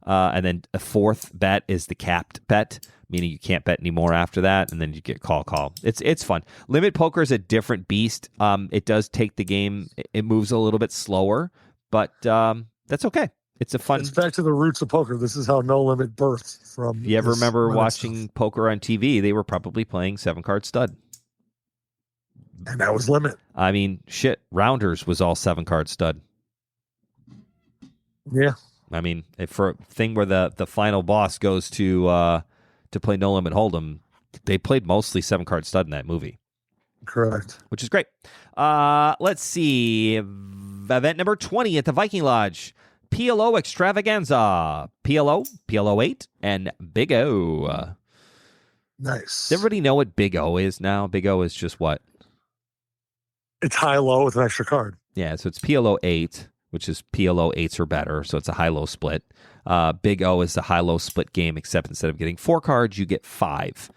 Speaker 1: and then a 4th bet is the capped bet, meaning you can't bet anymore after that, and then you get call. It's fun. Limit poker is a different beast. It does take the game. It moves a little bit slower. But that's okay. It's a fun...
Speaker 2: It's back to the roots of poker. This is how No Limit birthed from.
Speaker 1: If you ever remember watching poker on TV, they were probably playing 7-card stud.
Speaker 2: And that was limit.
Speaker 1: I mean, shit, Rounders was all 7-card stud.
Speaker 2: Yeah.
Speaker 1: I mean, for a thing where the final boss goes to play No Limit Hold'em, they played mostly 7-card stud in that movie.
Speaker 2: Correct.
Speaker 1: Which is great. Let's see. Event number 20 at the Viking Lodge. PLO Extravaganza. PLO 8, and Big O.
Speaker 2: Nice.
Speaker 1: Does everybody know what Big O is now? Big O is just what?
Speaker 2: It's high-low with an extra card.
Speaker 1: Yeah, so it's PLO 8, which is PLO 8s or better, so it's a high-low split. Big O is the high-low split game, except instead of getting 4 cards, you get 5.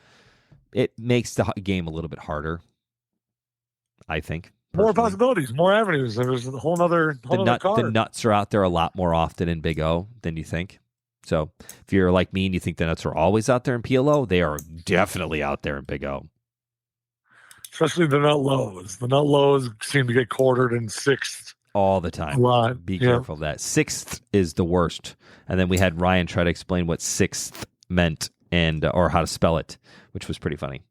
Speaker 1: It makes the game a little bit harder, I think.
Speaker 2: More possibilities, more avenues. There's a whole other card.
Speaker 1: The nuts are out there a lot more often in Big O than you think. So if you're like me and you think the nuts are always out there in PLO, they are definitely out there in Big O.
Speaker 2: Especially the nut lows. The nut lows seem to get quartered in 6th.
Speaker 1: All the time.
Speaker 2: A lot.
Speaker 1: Be careful of that. 6th is the worst. And then we had Ryan try to explain what 6th meant and or how to spell it, which was pretty funny.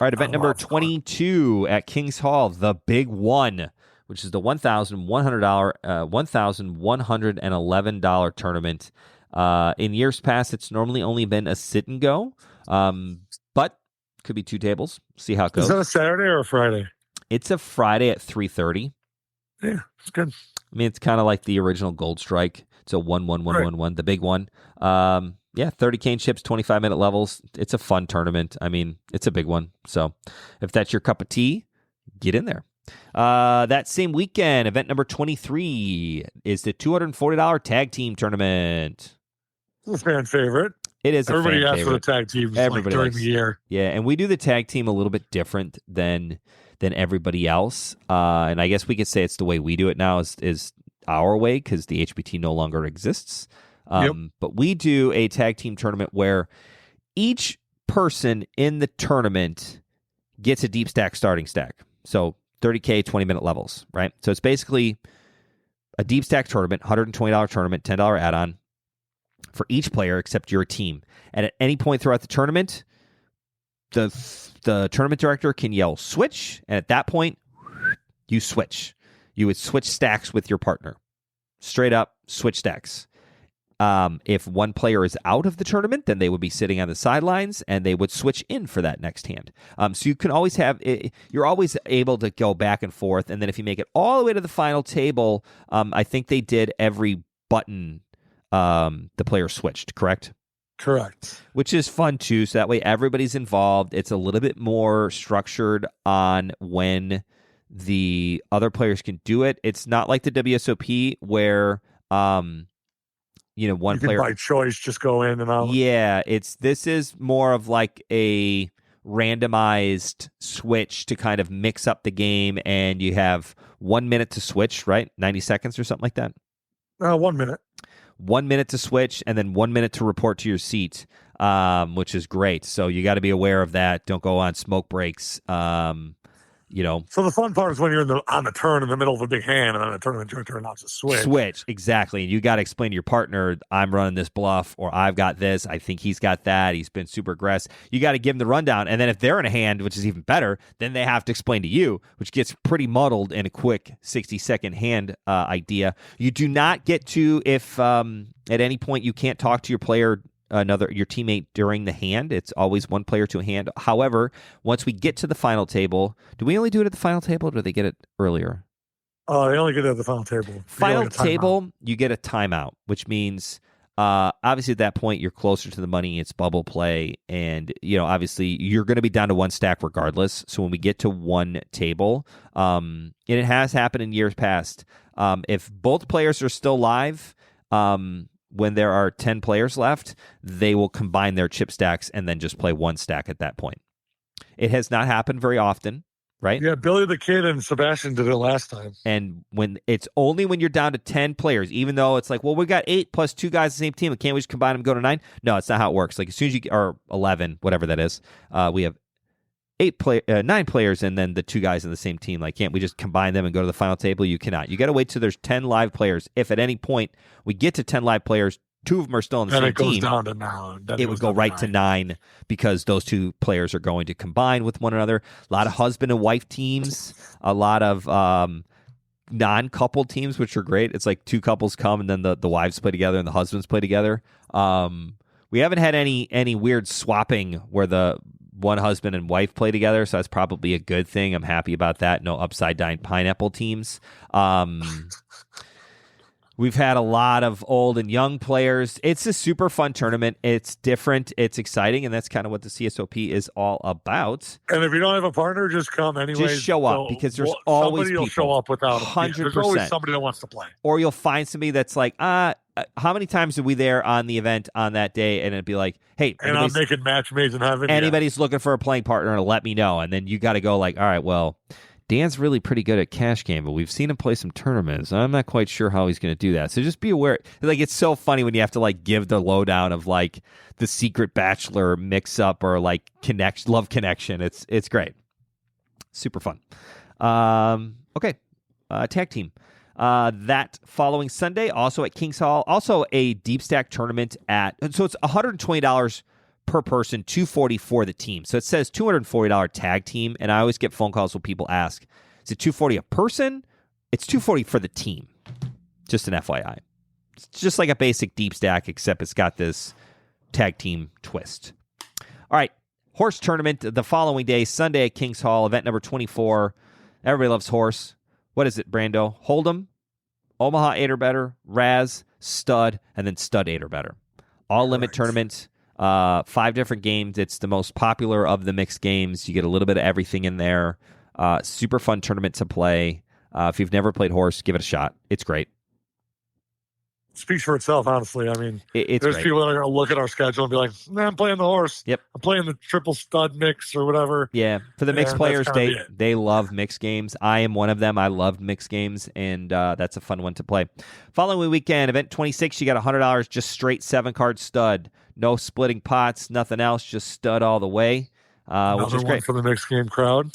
Speaker 1: All right, event number 22 at King's Hall, the Big One, which is the $1,111 tournament. In years past, it's normally only been a sit and go, but could be 2 tables. See how it goes.
Speaker 2: Is that a Saturday or a Friday?
Speaker 1: It's a Friday at 3:30.
Speaker 2: Yeah, it's good.
Speaker 1: I mean, it's kind of like the original Gold Strike. It's a 1-1-1-1-1, the big one. Yeah, 30K in chips, 25-minute levels. It's a fun tournament. I mean, it's a big one. So if that's your cup of tea, get in there. That same weekend, event number 23 is the $240 tag team tournament.
Speaker 2: It's a fan favorite.
Speaker 1: It is
Speaker 2: Everybody
Speaker 1: a fan
Speaker 2: asks
Speaker 1: favorite.
Speaker 2: for the tag teams during the year.
Speaker 1: Yeah, and we do the tag team a little bit different than everybody else. And I guess we could say it's the way we do it now is our way because the HBT no longer exists.
Speaker 2: Yep.
Speaker 1: But we do a tag team tournament where each person in the tournament gets a deep stack starting stack. So 30K, 20-minute levels, right? So it's basically a deep stack tournament, $120 tournament, $10 add-on for each player except your team. And at any point throughout the tournament, the tournament director can yell switch, and at that point, you switch. You would switch stacks with your partner. Straight up, switch stacks. If one player is out of the tournament, then they would be sitting on the sidelines and they would switch in for that next hand. So you can always you're always able to go back and forth. And then if you make it all the way to the final table, I think they did every button the player switched, correct?
Speaker 2: Correct.
Speaker 1: Which is fun too. So that way everybody's involved. It's a little bit more structured on when the other players can do it. It's not like the WSOP where one
Speaker 2: you
Speaker 1: player
Speaker 2: can by choice just go in and out.
Speaker 1: Yeah, this is more of like a randomized switch to kind of mix up the game, and you have 1 minute to switch, right? 90 seconds or something like that.
Speaker 2: 1 minute.
Speaker 1: 1 minute to switch, and then 1 minute to report to your seat, which is great. So you got to be aware of that. Don't go on smoke breaks.
Speaker 2: So the fun part is when you're on the turn in the middle of a big hand, and then the tournament director announces switch.
Speaker 1: Switch, exactly. And you got to explain to your partner, I'm running this bluff, or I've got this. I think he's got that. He's been super aggressive. You got to give them the rundown. And then if they're in a hand, which is even better, then they have to explain to you, which gets pretty muddled in a quick 60-second hand idea. You do not get to, if at any point you can't talk to your player, your teammate during the hand. It's always one player to a hand. However, once we get to the final table, do we only do it at the final table, or do they get it earlier?
Speaker 2: They only get it at the final table.
Speaker 1: Final table, you get a timeout, which means obviously at that point you're closer to the money. It's bubble play, and obviously you're going to be down to one stack regardless. So when we get to one table, and it has happened in years past, if both players are still live, when there are 10 players left, they will combine their chip stacks and then just play one stack at that point. It has not happened very often, right?
Speaker 2: Yeah, Billy the Kid and Sebastian did it last time.
Speaker 1: And it's only when you're down to 10 players, even though it's like, well, we got 8 plus 2 guys on the same team. Can't we just combine them and go to 9? No, it's not how it works. Like as soon as you or 11, whatever that is, we have 9 players and then the 2 guys on the same team. Like, can't we just combine them and go to the final table? You cannot. You got to wait till there's 10 live players. If at any point we get to 10 live players, 2 of them are still on the same team,
Speaker 2: it goes down to 9.
Speaker 1: It would go right to 9 because those 2 players are going to combine with one another. A lot of husband and wife teams, a lot of non-coupled teams, which are great. It's like 2 couples come and then the wives play together and the husbands play together. We haven't had any weird swapping where the one husband and wife play together, so that's probably a good thing. I'm happy about that. No upside down pineapple teams. We've had a lot of old and young players. It's a super fun tournament. It's different. It's exciting, and that's kind of what the CSOP is all about.
Speaker 2: And if you don't have a partner, just come anyway.
Speaker 1: Just show up because there's always
Speaker 2: somebody will
Speaker 1: people.
Speaker 2: show up without
Speaker 1: 100%.
Speaker 2: There's always somebody that wants to play.
Speaker 1: Or you'll find somebody that's like, how many times are we there on the event on that day? And it'd be like, hey,
Speaker 2: and I'm making match made in heaven.
Speaker 1: Anybody's looking for a playing partner, let me know. And then you got to go like, all right, well, Dan's really pretty good at cash game, but we've seen him play some tournaments. I'm not quite sure how he's going to do that. So just be aware. Like, it's so funny when you have to like give the lowdown of like the secret bachelor mix up or like love connection. It's great. Super fun. Okay. Tag team. That following Sunday, also at Kings Hall, also a deep stack tournament so it's $120 per person, $240 for the team. So it says $240 tag team, and I always get phone calls when people ask, is it $240 a person? It's $240 for the team. Just an FYI. It's just like a basic deep stack, except it's got this tag team twist. All right, horse tournament the following day, Sunday at Kings Hall, event number 24. Everybody loves horse. What is it, Brando? Hold'em, Omaha 8 or better, Raz, Stud, and then Stud 8 or better. All limit tournament. 5 different games. It's the most popular of the mixed games. You get a little bit of everything in there. Super fun tournament to play. If you've never played horse, give it a shot. It's great.
Speaker 2: speaks for itself, honestly. I mean,
Speaker 1: It's
Speaker 2: there's
Speaker 1: great.
Speaker 2: people that are going to look at our schedule and be like, nah, I'm playing the horse.
Speaker 1: Yep.
Speaker 2: I'm playing the triple stud mix or whatever.
Speaker 1: Yeah, for the mixed
Speaker 2: And that's
Speaker 1: players,
Speaker 2: kinda be it.
Speaker 1: they love mixed games. I am one of them. I love mixed games, and that's a fun one to play. Following weekend, event 26, you got $100, just straight 7-card stud. No splitting pots, nothing else, just stud all the way, which is
Speaker 2: Another one
Speaker 1: great.
Speaker 2: for the mixed game crowd.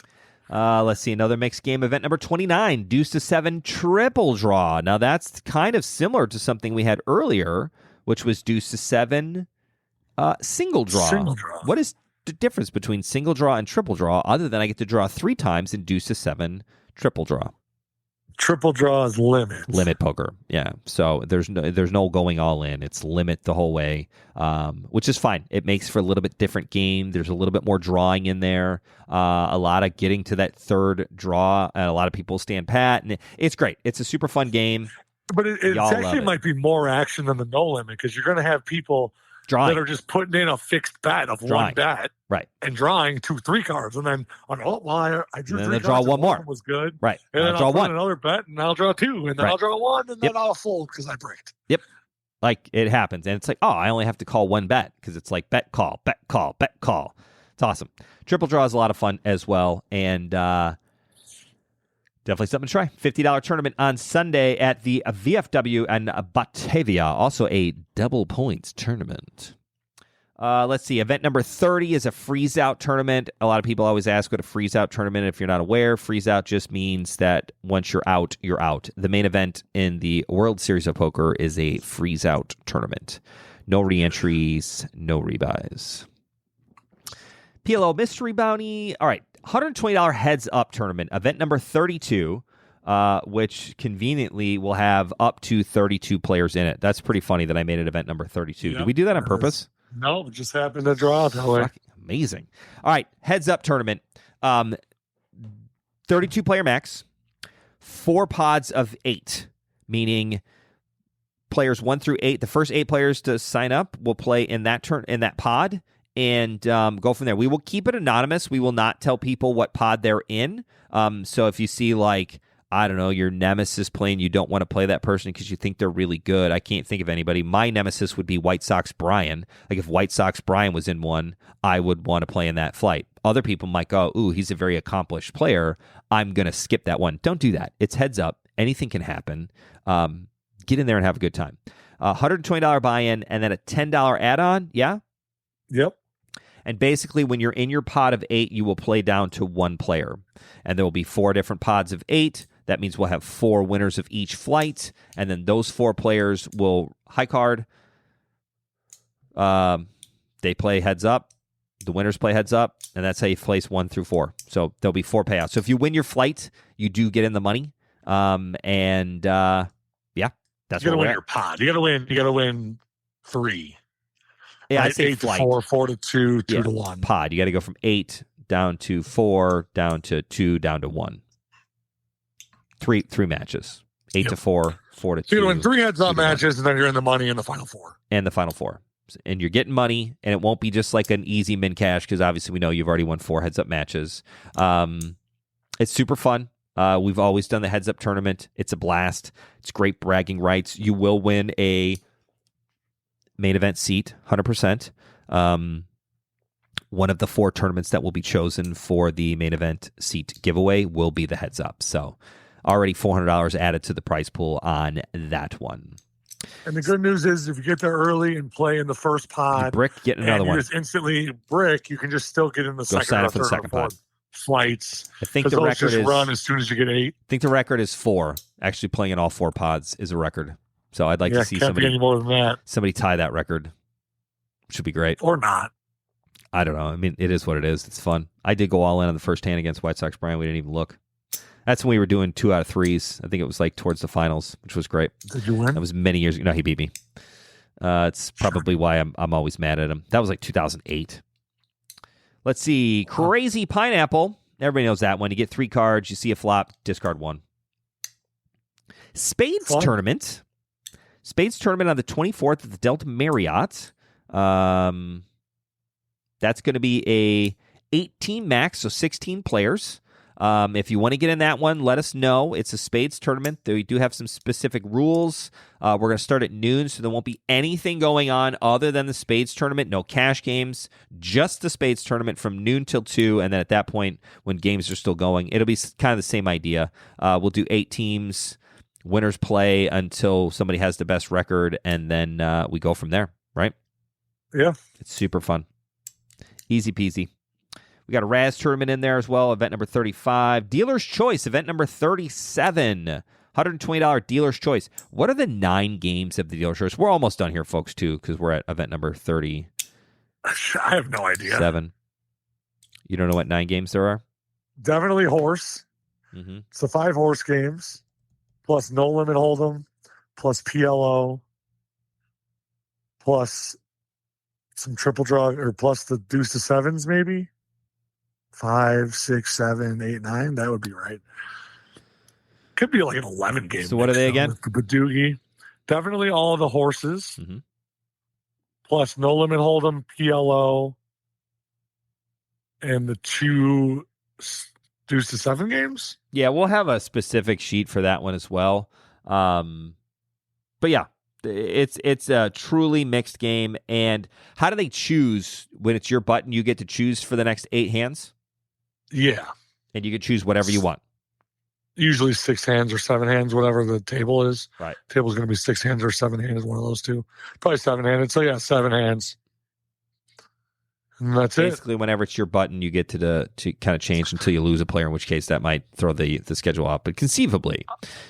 Speaker 1: Let's see, another mixed game event number 29, deuce to 7 triple draw. Now, that's kind of similar to something we had earlier, which was deuce to 7 single draw.
Speaker 2: Single draw.
Speaker 1: What is the difference between single draw and triple draw other than I get to draw 3 times in deuce to 7 triple draw?
Speaker 2: Triple draw is
Speaker 1: Limit poker. Yeah. So there's no going all in. It's limit the whole way, which is fine. It makes for a little bit different game. There's a little bit more drawing in there, a lot of getting to that third draw, and a lot of people stand pat, and it's great. It's a super fun game.
Speaker 2: But it actually might be more action than the no limit because you're going to have people
Speaker 1: Drawing.
Speaker 2: that are just putting in a fixed bet of
Speaker 1: Drawing.
Speaker 2: one bet,
Speaker 1: Right,
Speaker 2: and drawing 2-3 cards, and then I drew
Speaker 1: then
Speaker 2: 3
Speaker 1: they'll draw
Speaker 2: cards,
Speaker 1: one more.
Speaker 2: was good,
Speaker 1: right.
Speaker 2: and then
Speaker 1: I'll draw
Speaker 2: put
Speaker 1: one.
Speaker 2: in another bet, and I'll draw 2, and then
Speaker 1: Right.
Speaker 2: I'll draw 1, and
Speaker 1: Yep.
Speaker 2: then I'll fold because I bricked.
Speaker 1: Yep. Like it happens, and it's like, oh, I only have to call one bet because it's like bet call, bet call, bet call. It's awesome. Triple draw is a lot of fun as well, and definitely something to try. $50 tournament on Sunday at the VFW and Batavia. Also a double points tournament. Let's see. Event number 30 is a freeze-out tournament. A lot of people always ask what a freeze-out tournament. If you're not aware, freeze-out just means that once you're out, you're out. The main event in the World Series of Poker is a freeze-out tournament. No re-entries, no rebuys. PLO Mystery Bounty. All right. $120 heads-up tournament. Event number 32, which conveniently will have up to 32 players in it. That's pretty funny that I made it event number 32.
Speaker 2: Yep,
Speaker 1: Did we do that on purpose?
Speaker 2: No, it just happened to draw that way.
Speaker 1: Amazing. All right, heads up tournament. 32 player max, 4 pods of 8, meaning players 1 through 8. The first 8 players to sign up will play in that pod and go from there. We will keep it anonymous. We will not tell people what pod they're in. So if you see like, I don't know, your nemesis playing, you don't want to play that person because you think they're really good. I can't think of anybody. My nemesis would be White Sox Brian. Like if White Sox Brian was in one, I would want to play in that flight. Other people might go, ooh, he's a very accomplished player. I'm going to skip that one. Don't do that. It's heads up. Anything can happen. Get in there and have a good time. $120 buy-in and then a $10 add-on. Yeah?
Speaker 2: Yep.
Speaker 1: And basically, when you're in your pod of 8, you will play down to 1 player. And there will be 4 different pods of 8. That means we'll have 4 winners of each flight. And then those 4 players will high card. They play heads up. The winners play heads up. And that's how you place 1 through 4. So there'll be 4 payouts. So if you win your flight, you do get in the money. Yeah, that's
Speaker 2: You got to
Speaker 1: what
Speaker 2: win
Speaker 1: we're
Speaker 2: your pod. You got to win 3.
Speaker 1: Yeah,
Speaker 2: right?
Speaker 1: I say
Speaker 2: 8
Speaker 1: flight.
Speaker 2: to 4, 4 to 2, 2 to 1.
Speaker 1: Pod. You got to go from 8 down to 4, down to 2, down to 1. Three matches. 8 to 4, 4 to 2.
Speaker 2: So you win 3 heads-up
Speaker 1: 2 to 1.
Speaker 2: matches, and then you're in the money in the final 4.
Speaker 1: And the final 4. And you're getting money, and it won't be just like an easy min cash because obviously we know you've already won 4 heads-up matches. It's super fun. We've always done the heads-up tournament. It's a blast. It's great bragging rights. You will win a main event seat, 100%. One of the 4 tournaments that will be chosen for the main event seat giveaway will be the heads up. So already $400 added to the prize pool on that one.
Speaker 2: And the good news is if you get there early and play in the first pod,
Speaker 1: You brick, get another
Speaker 2: and you
Speaker 1: one.
Speaker 2: just instantly brick, you can just still get in the
Speaker 1: Go
Speaker 2: second
Speaker 1: sign
Speaker 2: or
Speaker 1: up for the
Speaker 2: third or
Speaker 1: second
Speaker 2: fourth
Speaker 1: pod.
Speaker 2: flights.
Speaker 1: I think
Speaker 2: Because
Speaker 1: the
Speaker 2: those
Speaker 1: record
Speaker 2: just
Speaker 1: is
Speaker 2: run as soon as you get 8.
Speaker 1: I think the record is 4. Actually playing in all 4 pods is a record. So I'd like to see
Speaker 2: can't be any more than that.
Speaker 1: somebody tie that record. Should be great.
Speaker 2: Or not.
Speaker 1: I don't know. I mean, it is what it is. It's fun. I did go all in on the first hand against White Sox Brian. We didn't even look. That's when we were doing 2 out of 3s. I think it was like towards the finals, which was great.
Speaker 2: Did you win?
Speaker 1: That was many years ago. No, he beat me. It's probably why I'm always mad at him. That was like 2008. Let's see. Crazy Pineapple. Everybody knows that one. You get 3 cards. You see a flop. Discard 1. Spades
Speaker 2: Fun.
Speaker 1: tournament. Spades tournament on the 24th at the Delta Marriott. That's going to be a 18 max, so 16 players. If you want to get in that one, let us know. It's a spades tournament. We do have some specific rules. We're going to start at noon, so there won't be anything going on other than the spades tournament. No cash games, just the spades tournament from noon till 2, and then at that point, when games are still going, it'll be kind of the same idea. We'll do 8 teams. Winners play until somebody has the best record, and then we go from there, right?
Speaker 2: Yeah.
Speaker 1: It's super fun. Easy peasy. We got a Raz tournament in there as well, event number 35. Dealer's Choice, event number 37. $120 Dealer's Choice. What are the 9 games of the Dealer's Choice? We're almost done here, folks, too, because we're at event number 30.
Speaker 2: I have no idea.
Speaker 1: 7. You don't know what 9 games there are?
Speaker 2: Definitely horse.
Speaker 1: Mm-hmm.
Speaker 2: It's the 5 horse games, plus no limit hold'em, plus PLO, plus some triple draw, or plus the deuce to sevens, maybe 5, 6, 7, 8, 9. That would be right. Could be like an 11 game.
Speaker 1: So what are they again?
Speaker 2: With the Badoogie. Definitely all of the horses,
Speaker 1: Mm-hmm.
Speaker 2: plus no limit hold'em, PLO, and the 2 deuce to 7 games.
Speaker 1: Yeah, we'll have a specific sheet for that one as well. But yeah, it's a truly mixed game. And how do they choose when it's your button? You get to choose for the next 8 hands?
Speaker 2: Yeah.
Speaker 1: And you can choose whatever you want.
Speaker 2: Usually 6 hands or 7 hands, whatever the table is.
Speaker 1: Right.
Speaker 2: Table's going to be 6 hands or 7 hands, one of those two. Probably 7-handed. So yeah, 7 hands. And that's
Speaker 1: Basically, whenever it's your button, you get to kind of change until you lose a player, in which case that might throw the schedule out. But conceivably,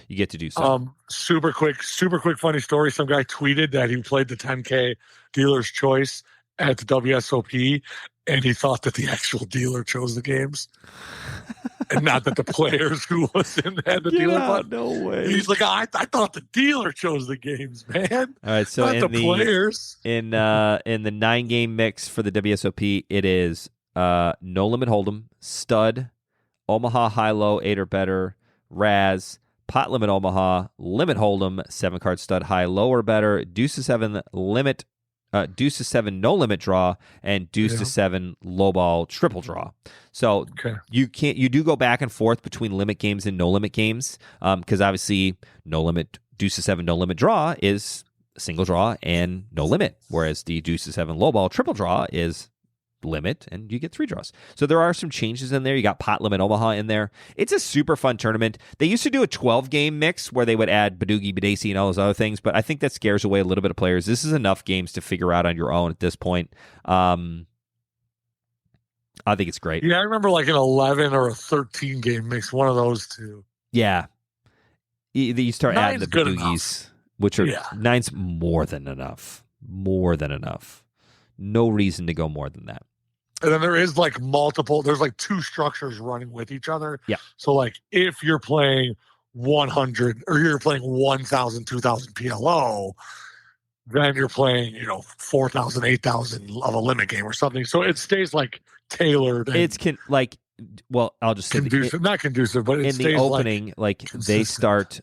Speaker 1: you get to do so.
Speaker 2: Super quick, funny story. Some guy tweeted that he played the 10K Dealer's Choice at the WSOP, and he thought that the actual dealer chose the games. And not that the players who was in had the dealer button.
Speaker 1: No way.
Speaker 2: He's like, I thought the dealer chose the games, man.
Speaker 1: All right, so
Speaker 2: not the players.
Speaker 1: In the 9-game mix for the WSOP, it is no limit hold'em, stud, Omaha high low 8 or better, Raz, pot limit Omaha, limit hold'em, 7-card stud high low or better, deuce to 7 limit. Deuce to 7 no limit draw, and deuce to 7 low ball triple draw. So you do go back and forth between limit games and no limit games, because obviously no limit deuce to 7 no limit draw is single draw and no limit, whereas the deuce to 7 low ball triple draw is limit and you get 3 draws. So there are some changes in there. You got pot limit Omaha in there. It's a super fun tournament. They used to do a 12-game mix where they would add Badoogie, Badesi, and all those other things, but I think that scares away a little bit of players. This is enough games to figure out on your own at this point. I think it's great.
Speaker 2: Yeah, I remember like an 11 or a 13-game mix, one of those two.
Speaker 1: Yeah. You start adding the Badoogies, which are 9's more than enough. More than enough. No reason to go more than that.
Speaker 2: And then there is like there's like 2 structures running with each other.
Speaker 1: Yeah.
Speaker 2: So like if you're playing 100 or you're playing 1,000, 2,000 PLO, then you're playing, 4,000, 8,000 of a limit game or something. So it stays like tailored.
Speaker 1: I'll just say
Speaker 2: conducive, not conducive, but it
Speaker 1: in
Speaker 2: stays
Speaker 1: the opening, they start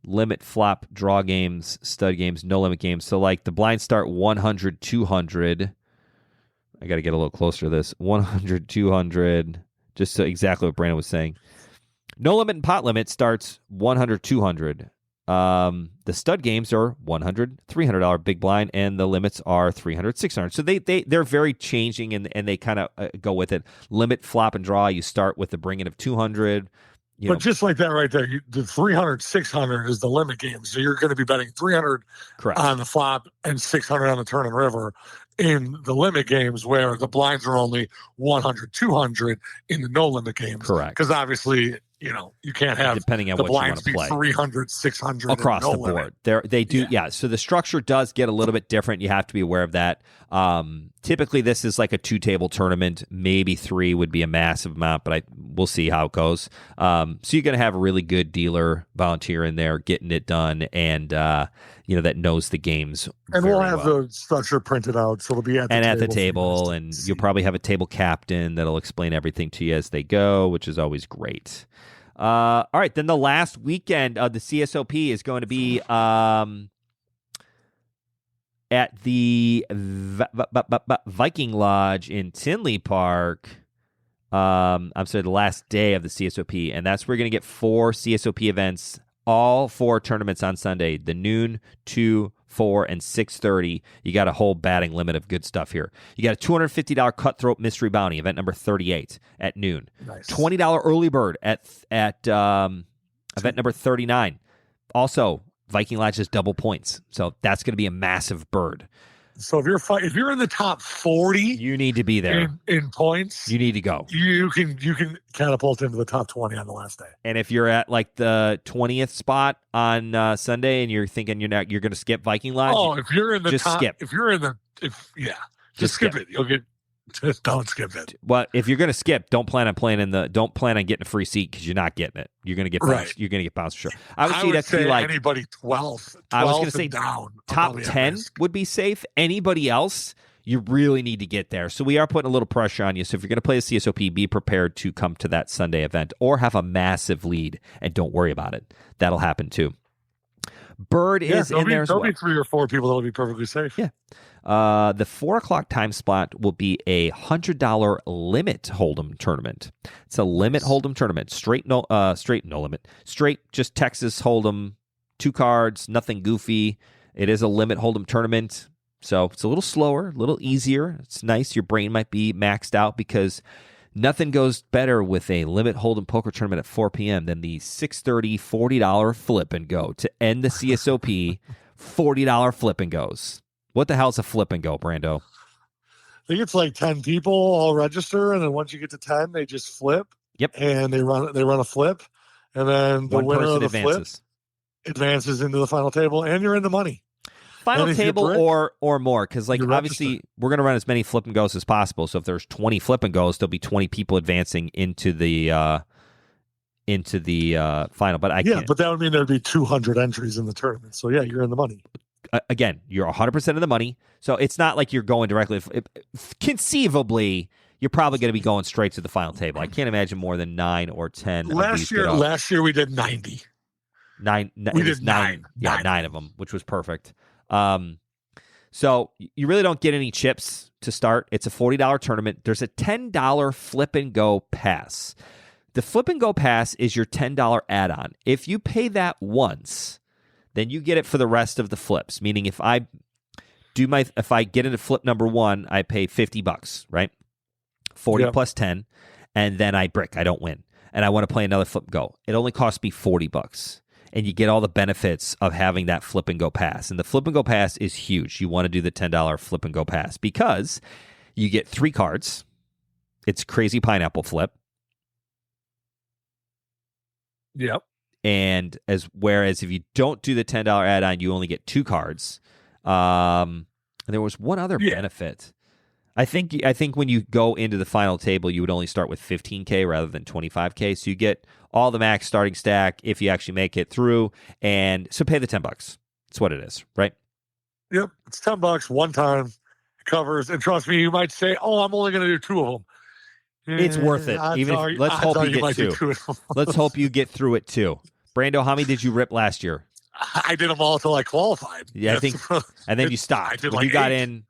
Speaker 1: limit flop draw games, stud games, no limit games. So like the blinds start 100, 200. I got to get a little closer to this. 100, 200, just so exactly what Brandon was saying. No limit and pot limit starts 100, 200. The stud games are $100, $300 big blind, and the limits are $300, $600. So they're very changing, and they kind of go with it. Limit, flop, and draw, you start with the bringing of 200.
Speaker 2: But just like that right there, the 300, 600 is the limit game. So you're going to be betting 300 on the flop and 600 on the turn and river in the limit games, where the blinds are only 100, 200 in the no limit games.
Speaker 1: Correct.
Speaker 2: Because obviously, you can't have
Speaker 1: depending on
Speaker 2: the
Speaker 1: what you want
Speaker 2: blinds
Speaker 1: to play.
Speaker 2: 300, 600
Speaker 1: across
Speaker 2: no
Speaker 1: the
Speaker 2: limit.
Speaker 1: board. They do, So the structure does get a little bit different. You have to be aware of that. Typically, this is like a 2-table tournament. Maybe 3 would be a massive amount, but we'll see how it goes. So you're going to have a really good dealer volunteer in there getting it done, and that knows the games.
Speaker 2: And we'll have the structure printed out, so it'll be
Speaker 1: at the table, and you'll probably have a table captain that'll explain everything to you as they go, which is always great. All right, then the last weekend of the CSOP is going to be at the Viking Lodge in Tinley Park. I'm sorry, the last day of the CSOP, and that's where you're going to get 4 CSOP events, all 4 tournaments on Sunday, the noon, 2, 4, and 6:30. You got a whole batting limit of good stuff here. You got a $250 Cutthroat Mystery Bounty, event number 38 at noon.
Speaker 2: Nice.
Speaker 1: $20 Early Bird at event number 39. Also, Viking Lodge has double points, so that's going to be a massive bird.
Speaker 2: So if you're in the top 40,
Speaker 1: you need to be there
Speaker 2: in points.
Speaker 1: You need to go.
Speaker 2: You can catapult into the top 20 on the last day.
Speaker 1: And if you're at like the 20th spot on Sunday and you're thinking you're going to skip Viking Lodge,
Speaker 2: if you're in the
Speaker 1: just
Speaker 2: top,
Speaker 1: skip.
Speaker 2: Just skip it. You'll get. Just don't skip it.
Speaker 1: Well, if you're going to skip, don't plan on getting a free seat because you're not getting it. You're going to get bounced.
Speaker 2: Right.
Speaker 1: You're going to get bounced for sure. I would say like
Speaker 2: anybody 12.
Speaker 1: I was going to say
Speaker 2: down.
Speaker 1: Top 10 would be safe. Anybody else, you really need to get there. So we are putting a little pressure on you. So if you're going to play the CSOP, be prepared to come to that Sunday event or have a massive lead and don't worry about it. That'll happen too. Bird is in there as well.
Speaker 2: There'll be 3 or 4 people that'll be perfectly safe.
Speaker 1: Yeah. The 4 o'clock time slot will be a $100 limit hold'em tournament. It's a limit hold'em tournament. Straight no limit. Straight just Texas hold'em, 2 cards, nothing goofy. It is a limit hold'em tournament, so it's a little slower, a little easier. It's nice. Your brain might be maxed out because nothing goes better with a limit hold'em poker tournament at 4 p.m. than the $6:30 $40 flip and go to end the CSOP. $40 flip and goes. What the hell's a flip and go, Brando?
Speaker 2: I think it's like 10 people all register, and then once you get to 10, they just flip.
Speaker 1: Yep.
Speaker 2: And they run a flip, and then the winner of the flip advances into the final table, and you're in the money.
Speaker 1: Final table or more, because like obviously we're going to run as many flip and goes as possible. So if there's 20 flip and goes, there'll be 20 people advancing into the final. But but that would mean there'd be 200 entries in the tournament. So yeah, you're in the money. Again, you're 100% of the money. So it's not like you're going directly. Conceivably, you're probably going to be going straight to the final table. I can't imagine more than 9 or 10.
Speaker 2: Last year we did 90.
Speaker 1: We did 9. Yeah, 9 of them, which was perfect. So you really don't get any chips to start. It's a $40 tournament. There's a $10 flip and go pass. The flip and go pass is your $10 add-on. If you pay that once, then you get it for the rest of the flips. Meaning if I get into flip number 1, I pay $50, right? 40 plus 10, and then I brick. I don't win. And I want to play another flip and go. It only costs me $40. And you get all the benefits of having that flip and go pass. And the flip and go pass is huge. You want to do the $10 flip and go pass because you get 3 cards. It's crazy pineapple flip.
Speaker 2: Yep.
Speaker 1: And whereas if you don't do the $10 add-on, you only get 2 cards. And there was one other benefit. I think when you go into the final table, you would only start with 15K rather than 25K. So you get all the max starting stack if you actually make it through. And so pay the $10. That's what it is, right?
Speaker 2: Yep. It's $10 one time. It covers. And trust me, you might say, "Oh, I'm only going to do 2 of them."
Speaker 1: It's worth it. Let's hope you get 2. Let's hope you get through it too. Brando, how many did you rip last year?
Speaker 2: I did them all until I qualified.
Speaker 1: Yeah, I think. And then you stopped. When you got in.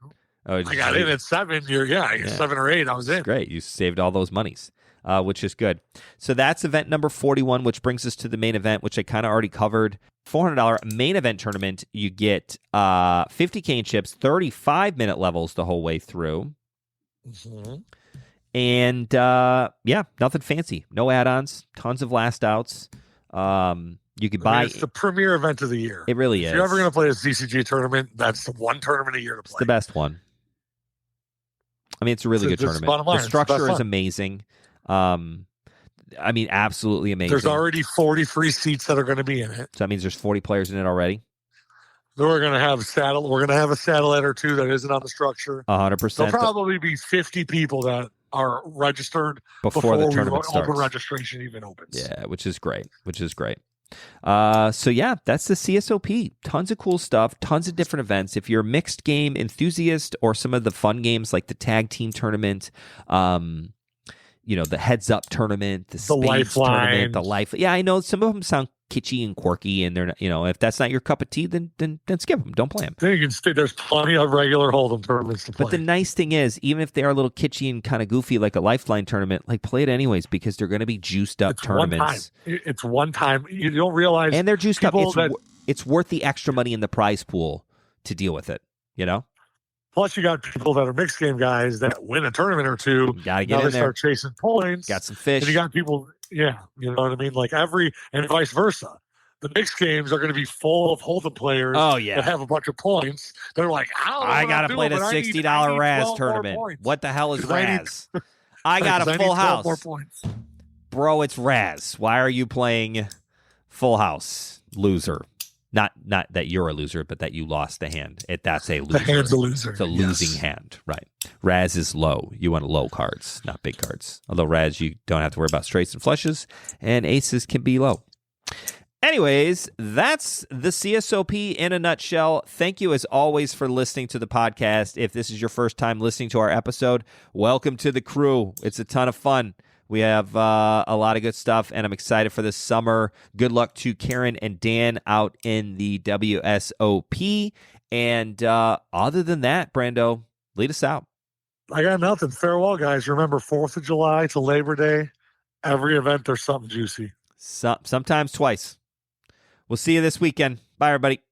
Speaker 2: I got in at 7. 7 or 8. I was in.
Speaker 1: Great. You saved all those monies, which is good. So that's event number 41, which brings us to the main event, which I kind of already covered. $400 main event tournament. You get 50K in chips, 35-minute levels the whole way through.
Speaker 2: Mm-hmm.
Speaker 1: And nothing fancy. No add-ons. Tons of last outs. You could buy.
Speaker 2: It's the premier event of the year.
Speaker 1: It really is.
Speaker 2: If you're ever going to play a CCG tournament, that's the one tournament a year to play.
Speaker 1: It's the best one. I mean, it's a really good tournament. The structure is amazing. Absolutely amazing.
Speaker 2: There's already 40 free seats that are going to be in it.
Speaker 1: So that means there's 40 players in it already.
Speaker 2: Then we're going to have a satellite or 2 that isn't on the structure.
Speaker 1: 100%.
Speaker 2: There'll probably be 50 people that are registered
Speaker 1: before the tournament starts.
Speaker 2: Open registration even opens.
Speaker 1: Yeah, which is great. So yeah, that's the CSOP. Tons of cool stuff, tons of different events. If you're a mixed game enthusiast or some of the fun games like the tag team tournament, the heads up tournament, the spades tournament, the life. Yeah, I know some of them sound kitschy and quirky, and they're not, if that's not your cup of tea, then skip them. Don't play them.
Speaker 2: Then you can stay. There's plenty of regular Hold'em tournaments to play.
Speaker 1: But the nice thing is, even if they are a little kitschy and kind of goofy, like a Lifeline tournament, like play it anyways because they're going to be juiced up tournaments.
Speaker 2: It's one time. You don't realize,
Speaker 1: and they're juiced up. It's worth the extra money in the prize pool to deal with it.
Speaker 2: Plus, you got people that are mixed game guys that win a tournament or two.
Speaker 1: Gotta get in there.
Speaker 2: Start chasing points.
Speaker 1: Got some fish.
Speaker 2: And you got people, you know what I mean? Like and vice versa. The mixed games are going to be full of Hold'em players that have a bunch of points. They're like, I got to
Speaker 1: play the $60 Raz tournament. What the hell is Raz? I got a full house. More points. Bro, it's Raz. Why are you playing full house? Loser. Not that you're a loser, but that you lost the hand. That's a loser.
Speaker 2: The hand's a loser.
Speaker 1: It's a losing hand, right? Raz is low. You want low cards, not big cards. Although Raz, you don't have to worry about straights and flushes, and aces can be low. Anyways, that's the CSOP in a nutshell. Thank you, as always, for listening to the podcast. If this is your first time listening to our episode, welcome to the crew. It's a ton of fun. We have a lot of good stuff, and I'm excited for this summer. Good luck to Karen and Dan out in the WSOP. And other than that, Brando, lead us out.
Speaker 2: I got nothing. Farewell, guys. Remember, 4th of July to Labor Day, every event, there's something juicy.
Speaker 1: Sometimes twice. We'll see you this weekend. Bye, everybody.